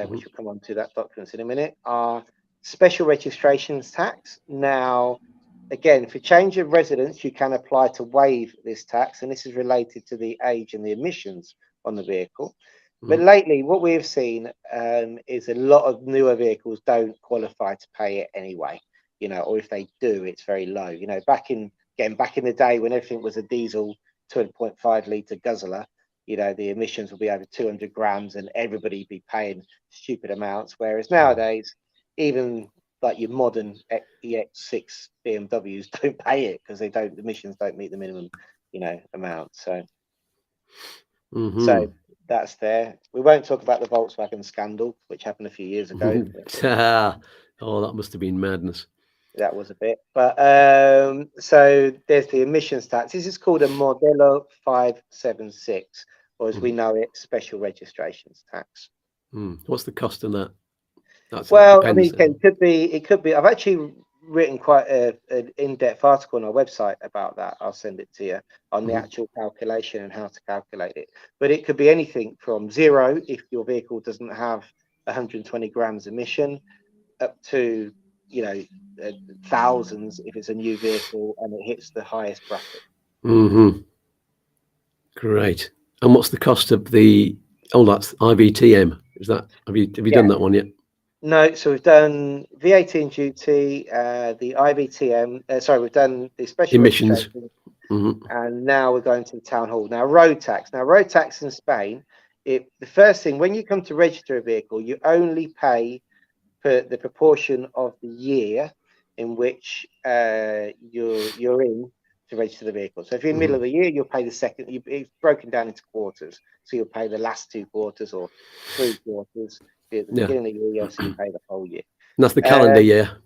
which will come on to that documents in a minute, are special registrations tax. Now, again, for change of residence, you can apply to waive this tax, and this is related to the age and the emissions on the vehicle. But lately, what we have seen is a lot of newer vehicles don't qualify to pay it anyway, you know, or if they do, it's very low. You know, back in the day when everything was a diesel 2.5 litre guzzler, you know, the emissions will be over 200 grams and everybody be paying stupid amounts. Whereas nowadays, even like your modern EX6 BMWs don't pay it because the emissions don't meet the minimum, you know, amount. So, so that's there. We won't talk about the Volkswagen scandal, which happened a few years ago. Oh, that must have been madness. That was a bit, but so there's the emissions tax. This is called a Modello 576, or as we know it, special registrations tax. What's the cost of that? Well, I mean, it could be. I've actually written quite an in-depth article on our website about that. I'll send it to you on the actual calculation and how to calculate it. But it could be anything from 0 if your vehicle doesn't have 120 grams emission, up to, you know, thousands if it's a new vehicle and it hits the highest bracket. Great. And what's the cost of the? Oh, that's IVTM. Is that? Have you done that one yet? No, so we've done VAT and duty, the IVTM. Sorry, we've done the special emissions, and now we're going to the town hall. Now, road tax. Now, road tax in Spain. The first thing, when you come to register a vehicle, you only pay for the proportion of the year in which you're in to register the vehicle. So if you're in the middle of the year, you'll pay the second. It's broken down into quarters, so you'll pay the last 2 quarters or 3 quarters. At the beginning of the year, you obviously pay the whole year. And that's the calendar year.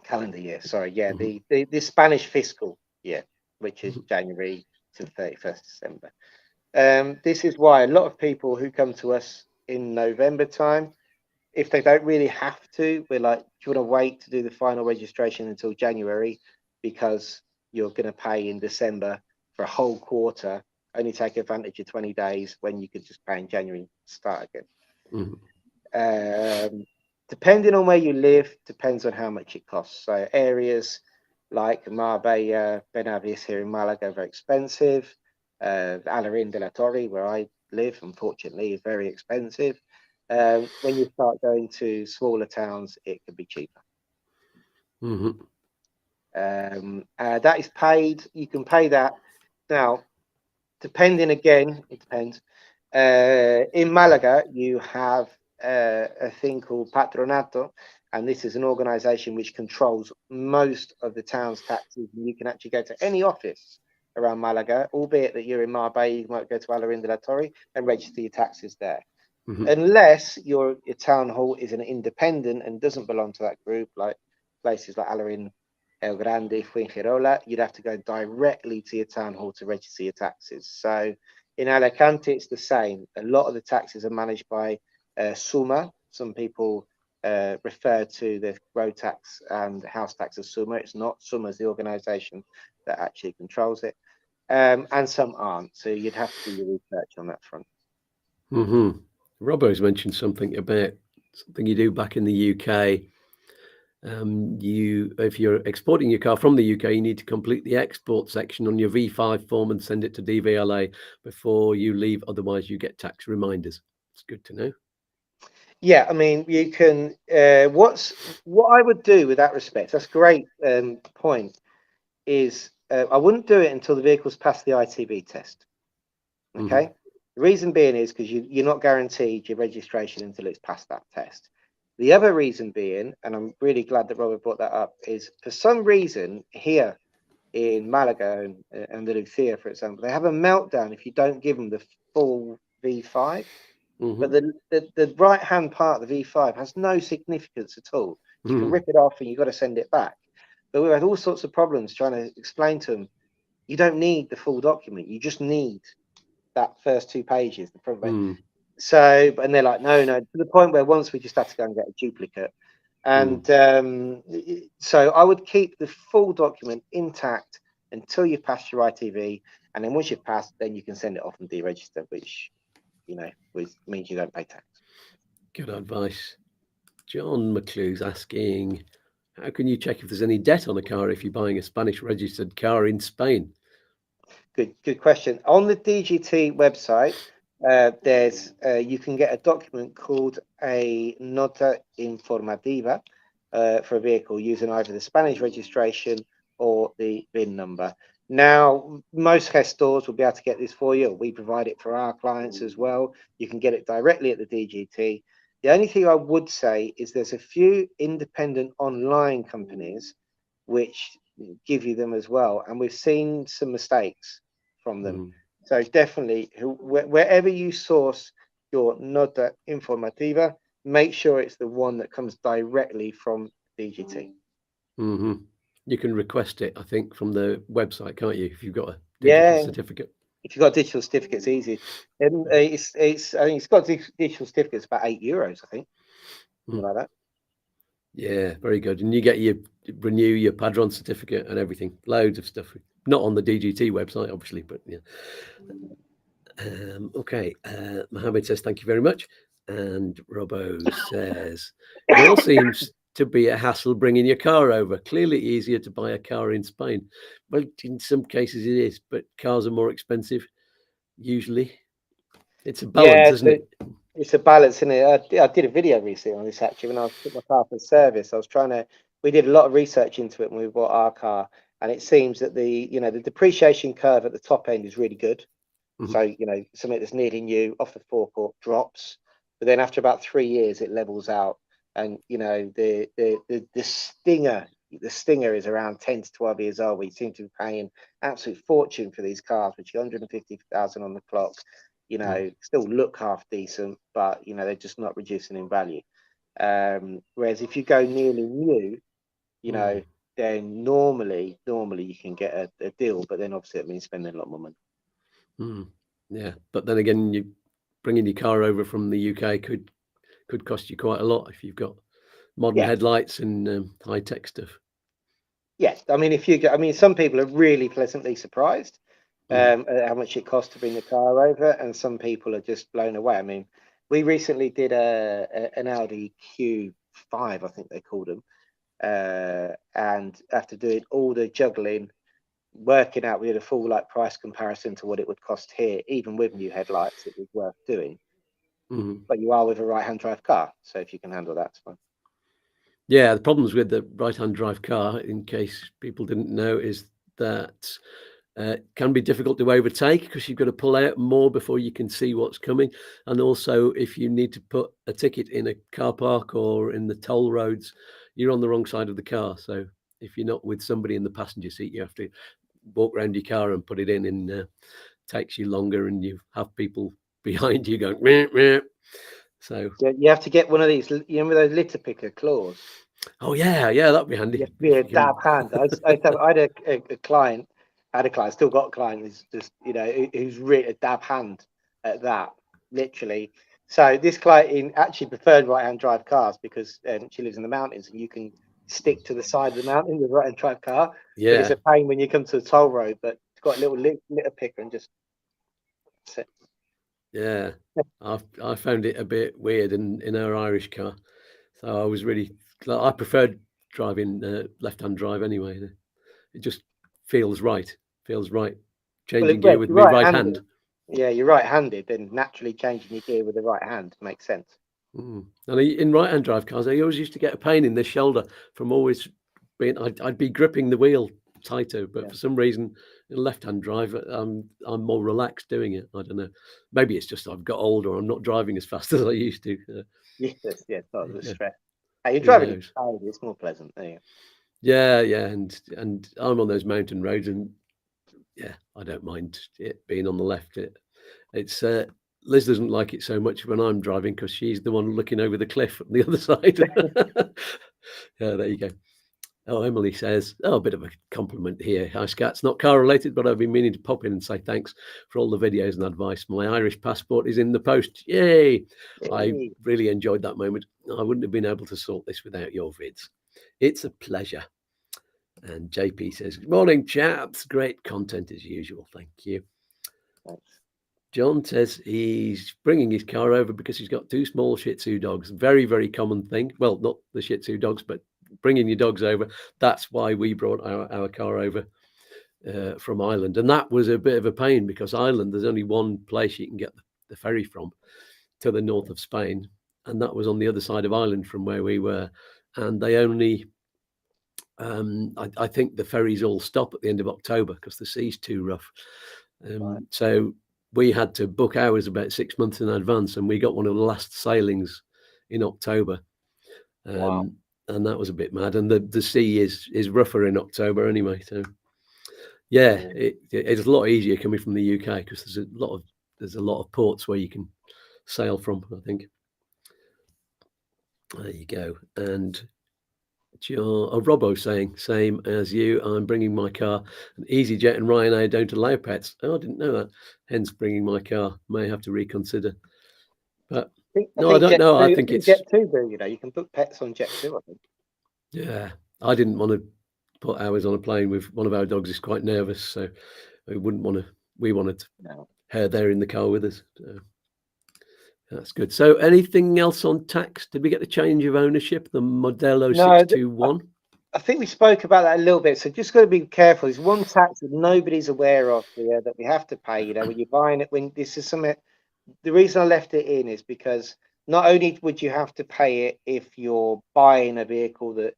Calendar year, sorry, yeah, the Spanish fiscal year, which is January to 31st December. This is why a lot of people who come to us in November time, if they don't really have to, we're like, do you want to wait to do the final registration until January because you're going to pay in December for a whole quarter, only take advantage of 20 days when you could just pay in January and start again. Depending on where you live, depends on how much it costs. So areas like Marbella, Benavides here in Malaga are very expensive. Alarin de la Torre, where I live, unfortunately, is very expensive. When you start going to smaller towns, it can be cheaper. That is paid. You can pay that. Now, depending again, it depends. In Malaga, you have a thing called Patronato, and this is an organization which controls most of the town's taxes. And you can actually go to any office around Malaga, albeit that you're in Marbella, you might go to Alarin de la Torre and register your taxes there. Unless your town hall is an independent and doesn't belong to that group, like places like Alarin, El Grande, Fuengirola, you'd have to go directly to your town hall to register your taxes. So in Alicante, it's the same. A lot of the taxes are managed by Suma. Some people refer to the road tax and house tax as Suma. It's not. Suma is the organization that actually controls it. And some aren't. So you'd have to do your research on that front. Robbo's mentioned something about something you do back in the UK. If you're exporting your car from the UK, you need to complete the export section on your V5 form and send it to DVLA before you leave. Otherwise, you get tax reminders. It's good to know. Yeah, I mean, you can. What I would do with that respect, that's a great point. Is I wouldn't do it until the vehicle's passed the ITB test. Okay. The reason being is because you're not guaranteed your registration until it's passed that test. The other reason being, and I'm really glad that Robert brought that up, is for some reason here in Malaga and Andalusia, for example, they have a meltdown if you don't give them the full V5. But the right-hand part of the V5 has no significance at all. You can rip it off and you've got to send it back. But we've had all sorts of problems trying to explain to them, you don't need the full document. You just need that first 2 pages, the front page. So, and they're like, no, to the point where once we just had to go and get a duplicate. And so I would keep the full document intact until you pass your ITV, and then once you've passed, then you can send it off and deregister, which means you don't pay tax. Good advice. John McClue's asking, how can you check if there's any debt on a car if you're buying a Spanish registered car in Spain? Good question. On the DGT website, there's you can get a document called a nota informativa for a vehicle using either the Spanish registration or the VIN number. Now, most stores will be able to get this for you. We provide it for our clients as well. You can get it directly at the DGT. The only thing I would say is there's a few independent online companies which give you them as well, and we've seen some mistakes from them. So definitely, wherever you source your nota informativa, make sure it's the one that comes directly from DGT. You can request it, I think, from the website, can't you? If you've got a digital certificate. If you've got a digital certificate, it's easy. And I think it's got digital certificates about €8, I think, something like that. Yeah, very good. And you get renew your Padron certificate and everything. Loads of stuff. Not on the DGT website, obviously, but yeah. Okay. Mohammed says, thank you very much. And Robbo says, it all seems to be a hassle bringing your car over. Clearly easier to buy a car in Spain. Well, in some cases it is, but cars are more expensive, usually. It's a balance, isn't it? It's a balance, isn't it? I did a video recently on this, actually, when I took my car for service. We did a lot of research into it when we bought our car, and it seems that the depreciation curve at the top end is really good. So, something that's nearly new off the forecourt drops, but then after about 3 years, it levels out. And, the stinger is around 10 to 12 years old. We seem to be paying absolute fortune for these cars, which are 150,000 on the clock. Still look half decent, but they're just not reducing in value. Whereas if you go nearly new, then normally you can get a deal, but then obviously it means spending a lot more money. Yeah, but then again, you bringing your car over from the UK could cost you quite a lot if you've got modern headlights and high tech stuff. Yes, I mean, some people are really pleasantly surprised at how much it costs to bring the car over, and some people are just blown away. I mean, we recently did an Audi Q5, I think they called them, and after doing all the juggling, working out, we had a full price comparison to what it would cost here, even with new headlights. It was worth doing. But you are with a right-hand drive car, so if you can handle that, it's fine. Yeah, the problems with the right-hand drive car, in case people didn't know, is that it can be difficult to overtake because you've got to pull out more before you can see what's coming. And also, if you need to put a ticket in a car park or in the toll roads, you're on the wrong side of the car. So if you're not with somebody in the passenger seat, you have to walk around your car and put it in, and takes you longer, and you have people behind you going meh, meh. So you have to get one of these, those litter picker claws. Oh yeah, that'd be handy. You have to be a dab hand. I had a client, still got a client who's just who's really a dab hand at that, literally. So this client actually preferred right-hand drive cars because she lives in the mountains, and you can stick to the side of the mountain with a right-hand drive car. Yeah, but it's a pain when you come to the toll road. But it's got a little litter picker and just. That's it. Yeah, I found it a bit weird in our Irish car, so I was I preferred driving left-hand drive anyway. It just feels right. Changing gear with my right hand. Yeah, you're right-handed, then naturally changing your gear with the right hand makes sense. And in right-hand drive cars, I always used to get a pain in the shoulder from always being. I'd be gripping the wheel tighter, but for some reason, in left-hand drive, I'm more relaxed doing it. I don't know. Maybe it's just I've got older. I'm not driving as fast as I used to. Yes, not the stress. Hey, you're driving it's more pleasant. There you go. Yeah, and I'm on those mountain roads, and I don't mind it being on the left. It's Liz doesn't like it so much when I'm driving because she's the one looking over the cliff on the other side. Yeah, there you go. Oh, Emily says, a bit of a compliment here. Hi, Scats. Not car related, but I've been meaning to pop in and say thanks for all the videos and advice. My Irish passport is in the post. Yay! I really enjoyed that moment. I wouldn't have been able to sort this without your vids. It's a pleasure. And JP says, good morning, chaps. Great content as usual. Thank you. Thanks. John says he's bringing his car over because he's got 2 small Shih Tzu dogs. Very, very common thing. Well, not the Shih Tzu dogs, but bringing your dogs over. That's why we brought our car over from Ireland. And that was a bit of a pain because Ireland, there's only one place you can get the ferry from to the north of Spain. And that was on the other side of Ireland from where we were. And they only... I think the ferries all stop at the end of October because the sea's too rough. Right. So we had to book ours about 6 months in advance, and we got one of the last sailings in October. Wow. And that was a bit mad. And the sea is rougher in October anyway. So yeah, it's a lot easier coming from the UK because there's a lot of ports where you can sail from, I think. There you go. And Robbo saying, same as you, I'm bringing my car, and EasyJet and Ryanair don't allow pets. Oh, I didn't know that. Hence bringing my car. May have to reconsider. But I don't know. I think it's Jet2 do, you know, you can book pets on Jet2, I think. Yeah, I didn't want to put ours on a plane with one of our dogs is quite nervous, so we wanted her there in the car with us. So that's good. So anything else on tax? Did we get the change of ownership, the Modelo 621? I think we spoke about that a little bit. So just got to be careful. There's one tax that nobody's aware of here that we have to pay, you know, when you're buying it, when this is something. The reason I left it in is because not only would you have to pay it if you're buying a vehicle that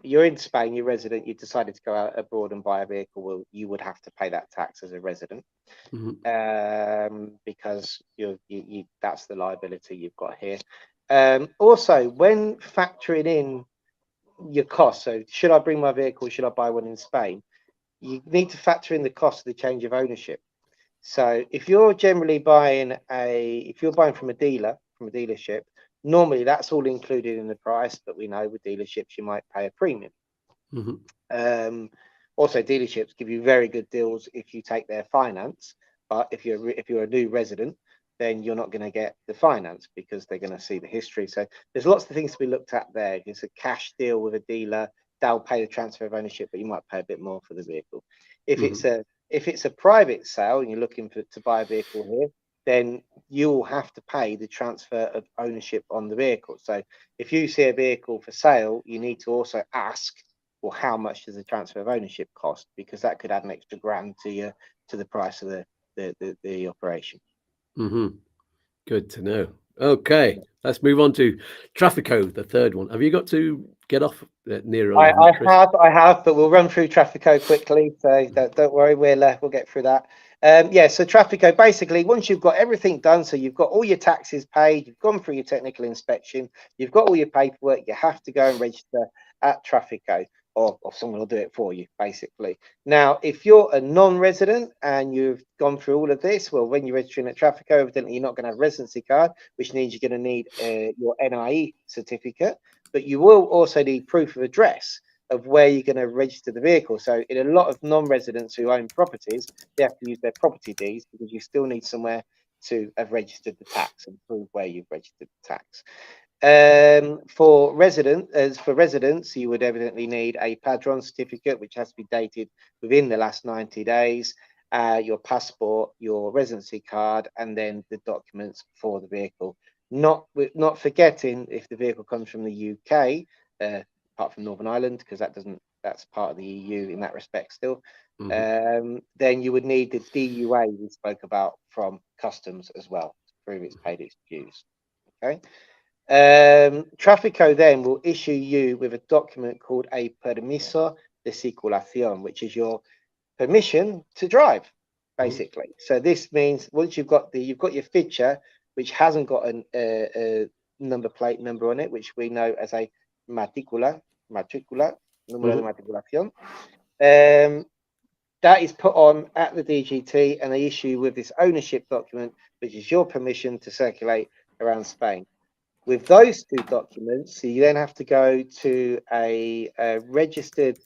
you're in Spain, you're resident, you decided to go out abroad and buy a vehicle, well, you would have to pay that tax as a resident. Because you that's the liability you've got here. Also, when factoring in your costs, so should I bring my vehicle, should I buy one in Spain, you need to factor in the cost of the change of ownership. So if you're generally buying if you're buying from a dealership, normally that's all included in the price, but we know with dealerships you might pay a premium. Also, dealerships give you very good deals if you take their finance, but if you're a new resident, then you're not going to get the finance because they're going to see the history. So there's lots of things to be looked at there. If it's a cash deal with a dealer, they'll pay the transfer of ownership, but you might pay a bit more for the vehicle. If it's a private sale and you're looking to buy a vehicle here, then you will have to pay the transfer of ownership on the vehicle. So if you see a vehicle for sale, you need to also ask, well, how much does the transfer of ownership cost? Because that could add an extra grand to the price of the operation. Good to know. Okay, let's move on to Trafico, the third one. Have you got to get off near 11? I have, but we'll run through Trafico quickly. So don't worry, we'll get through that. So Trafico, basically, once you've got everything done, so you've got all your taxes paid, you've gone through your technical inspection, you've got all your paperwork, you have to go and register at Trafico, or someone will do it for you, basically. Now, if you're a non-resident and you've gone through all of this, well, when you're registering at Trafico, evidently you're not going to have a residency card, which means you're going to need your NIE certificate, but you will also need proof of address of where you're going to register the vehicle. So in a lot of non-residents who own properties, they have to use their property deeds because you still need somewhere to have registered the tax and prove where you've registered the tax. For residents, you would evidently need a Padron certificate, which has to be dated within the last 90 days, your passport, your residency card, and then the documents for the vehicle. Not forgetting if the vehicle comes from the UK, apart from Northern Ireland, because that's part of the EU in that respect still. Then you would need the DUA we spoke about from customs as well to prove it's paid its dues. Okay. Trafico then will issue you with a document called a permiso de circulación, which is your permission to drive, basically. So this means once you've got your ficha, which hasn't got a number plate number on it, which we know as a matrícula, número de matriculación. That is put on at the DGT, and they issue with this ownership document, which is your permission to circulate around Spain. With those two documents, you then have to go to a registered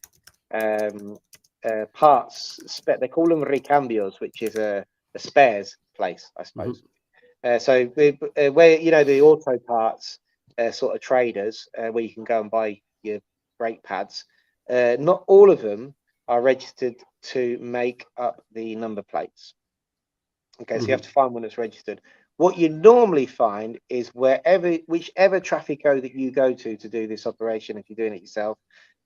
parts. They call them recambios, which is a spares place, I suppose. So where the auto parts sort of traders, where you can go and buy your brake pads, not all of them are registered to make up the number plates. Okay, so you have to find one that's registered. What you normally find is whichever Trafico that you go to do this operation, if you're doing it yourself,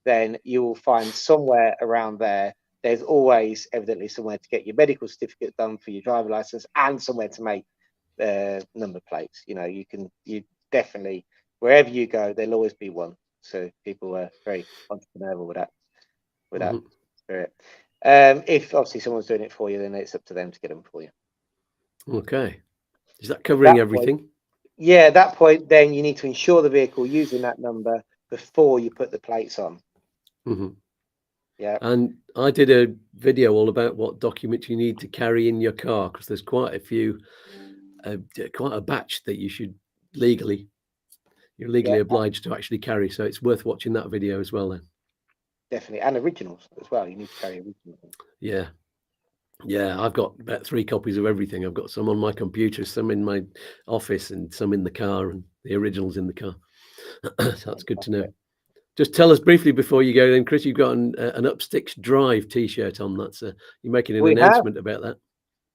then you will find somewhere around there. There's always evidently somewhere to get your medical certificate done for your driver license and somewhere to make number plates. You know, you definitely, wherever you go, there'll always be one. So people are very entrepreneurial with that spirit. If obviously someone's doing it for you, then it's up to them to get them for you. Okay. Is that covering everything? Yeah, at that point, then you need to insure the vehicle using that number before you put the plates on. Yeah. And I did a video all about what documents you need to carry in your car, because there's quite a few, quite a batch that you're legally obliged to actually carry. So it's worth watching that video as well then. Definitely. And originals as well. You need to carry originals. Yeah. Yeah, I've got about 3 copies of everything. I've got some on my computer, some in my office, and some in the car, and the originals in the car. So that's good to know. Just tell us briefly before you go then, Chris, you've got an Upsticks Drive t-shirt on. That's you're making an announcement about that.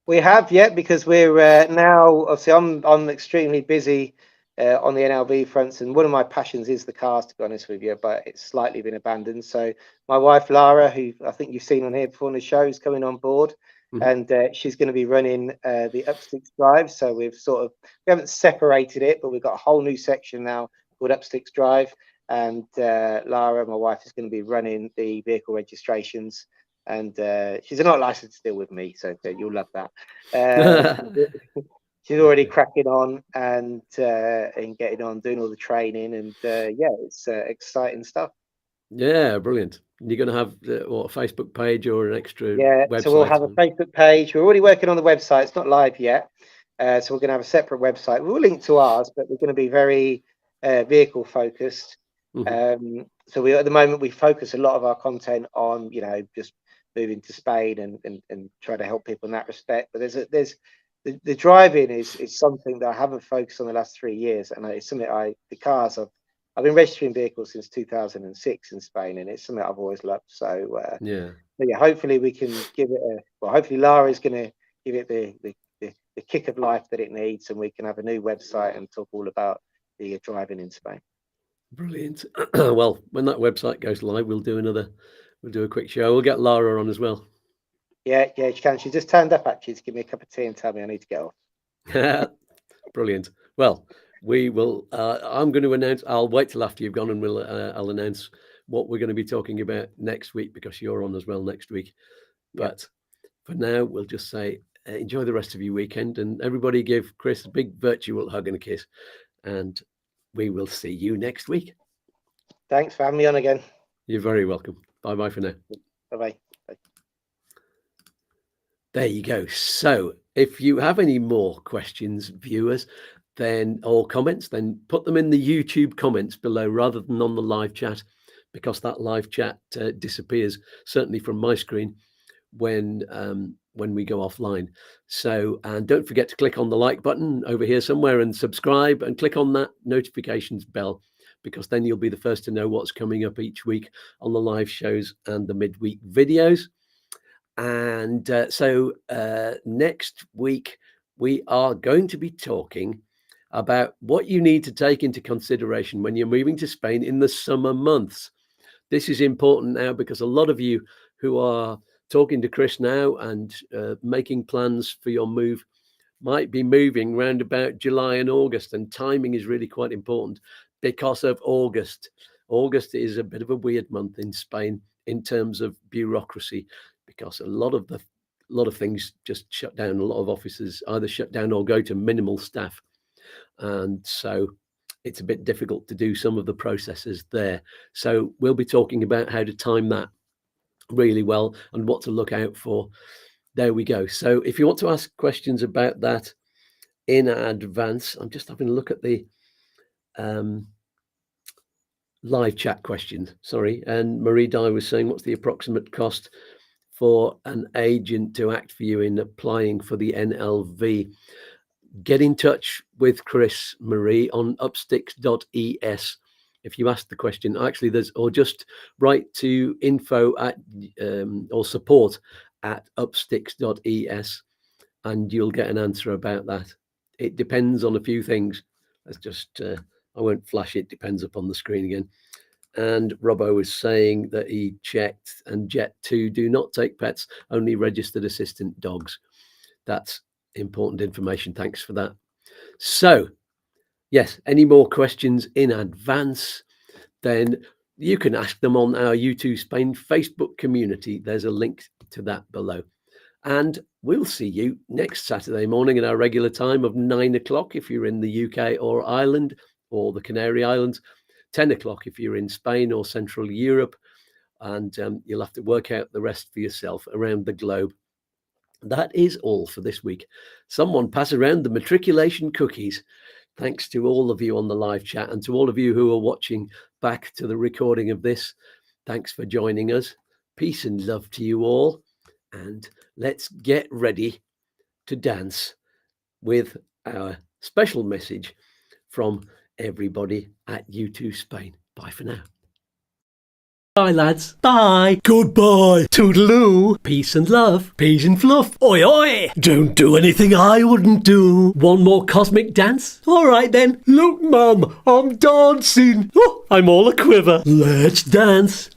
We have, yeah, because we're now, obviously I'm extremely busy on the NLV fronts, and one of my passions is the cars, to be honest with you, but it's slightly been abandoned. So my wife Lara, who I think you've seen on here before on the show, is coming on board, and she's going to be running the Upsticks Drive. So we haven't separated it, but we've got a whole new section now called Upsticks Drive, and Lara, my wife, is going to be running the vehicle registrations. And she's not licensed still with me, so you'll love that. She's already cracking on and getting on, doing all the training, and yeah, it's exciting stuff. Yeah, brilliant. You're going to have a Facebook page or an extra website? So we'll have a Facebook page. We're already working on the website. It's not live yet, so we're going to have a separate website. We'll link to ours, but we're going to be very vehicle focused. So at the moment we focus a lot of our content on just moving to Spain and try to help people in that respect. But the driving is something that I haven't focused on the last 3 years, and it's something I've been registering vehicles since 2006 in Spain, and it's something I've always loved. So yeah, hopefully we can give it hopefully Lara is going to give it the kick of life that it needs, and we can have a new website and talk all about the driving in Spain. Brilliant. Well, when that website goes live, we'll do a quick show. We'll get Lara on as well. Yeah, she can. She just turned up actually to give me a cup of tea and tell me I need to get off. Brilliant. Well, we will. I'm going to announce. I'll wait till after you've gone, and I'll announce what we're going to be talking about next week, because you're on as well next week. But for now, we'll just say enjoy the rest of your weekend, and everybody give Chris a big virtual hug and a kiss, and we will see you next week. Thanks for having me on again. You're very welcome. Bye for now. Bye. There you go. So if you have any more questions, viewers, or comments, then put them in the YouTube comments below rather than on the live chat, because that live chat disappears, certainly from my screen, when we go offline. So, and don't forget to click on the like button over here somewhere and subscribe, and click on that notifications bell, because then you'll be the first to know what's coming up each week on the live shows and the midweek videos. And so next week we are going to be talking about what you need to take into consideration when you're moving to Spain in the summer months. This is important now, because a lot of you who are talking to Chris now and making plans for your move might be moving around about July and August, and timing is really quite important because of August. August is a bit of a weird month in Spain in terms of bureaucracy, because a lot of things just shut down. A lot of offices either shut down or go to minimal staff, and so it's a bit difficult to do some of the processes there. So we'll be talking about how to time that really well and what to look out for. There we go. So if you want to ask questions about that in advance, I'm just having a look at the live chat questions. Sorry. And Marie Dye was saying, what's the approximate cost for an agent to act for you in applying for the NLV? Get in touch with Chris, Marie, on upsticks.es if you ask the question. Actually, or just write to info at or support at upsticks.es, and you'll get an answer about that. It depends on a few things. That's just, I won't flash it, depends upon the screen again. And Robbo was saying that he checked, and Jet2 do not take pets, only registered assistant dogs. That's important information. Thanks for that. So, yes, any more questions in advance, then you can ask them on our YouTooSpain Facebook community. There's a link to that below. And we'll see you next Saturday morning at our regular time of 9 o'clock if you're in the UK or Ireland or the Canary Islands, 10 o'clock if you're in Spain or Central Europe, and you'll have to work out the rest for yourself around the globe. That is all for this week. Someone pass around the matriculation cookies. Thanks to all of you on the live chat, and to all of you who are watching back to the recording of this. Thanks for joining us. Peace and love to you all. And let's get ready to dance with our special message from everybody at YouTooSpain. Bye for now. Bye, lads. Bye. Goodbye. Toodaloo. Peace and love. Peace and fluff. Oi, oi. Don't do anything I wouldn't do. One more cosmic dance? All right, then. Look, Mum, I'm dancing. Oh, I'm all a quiver. Let's dance.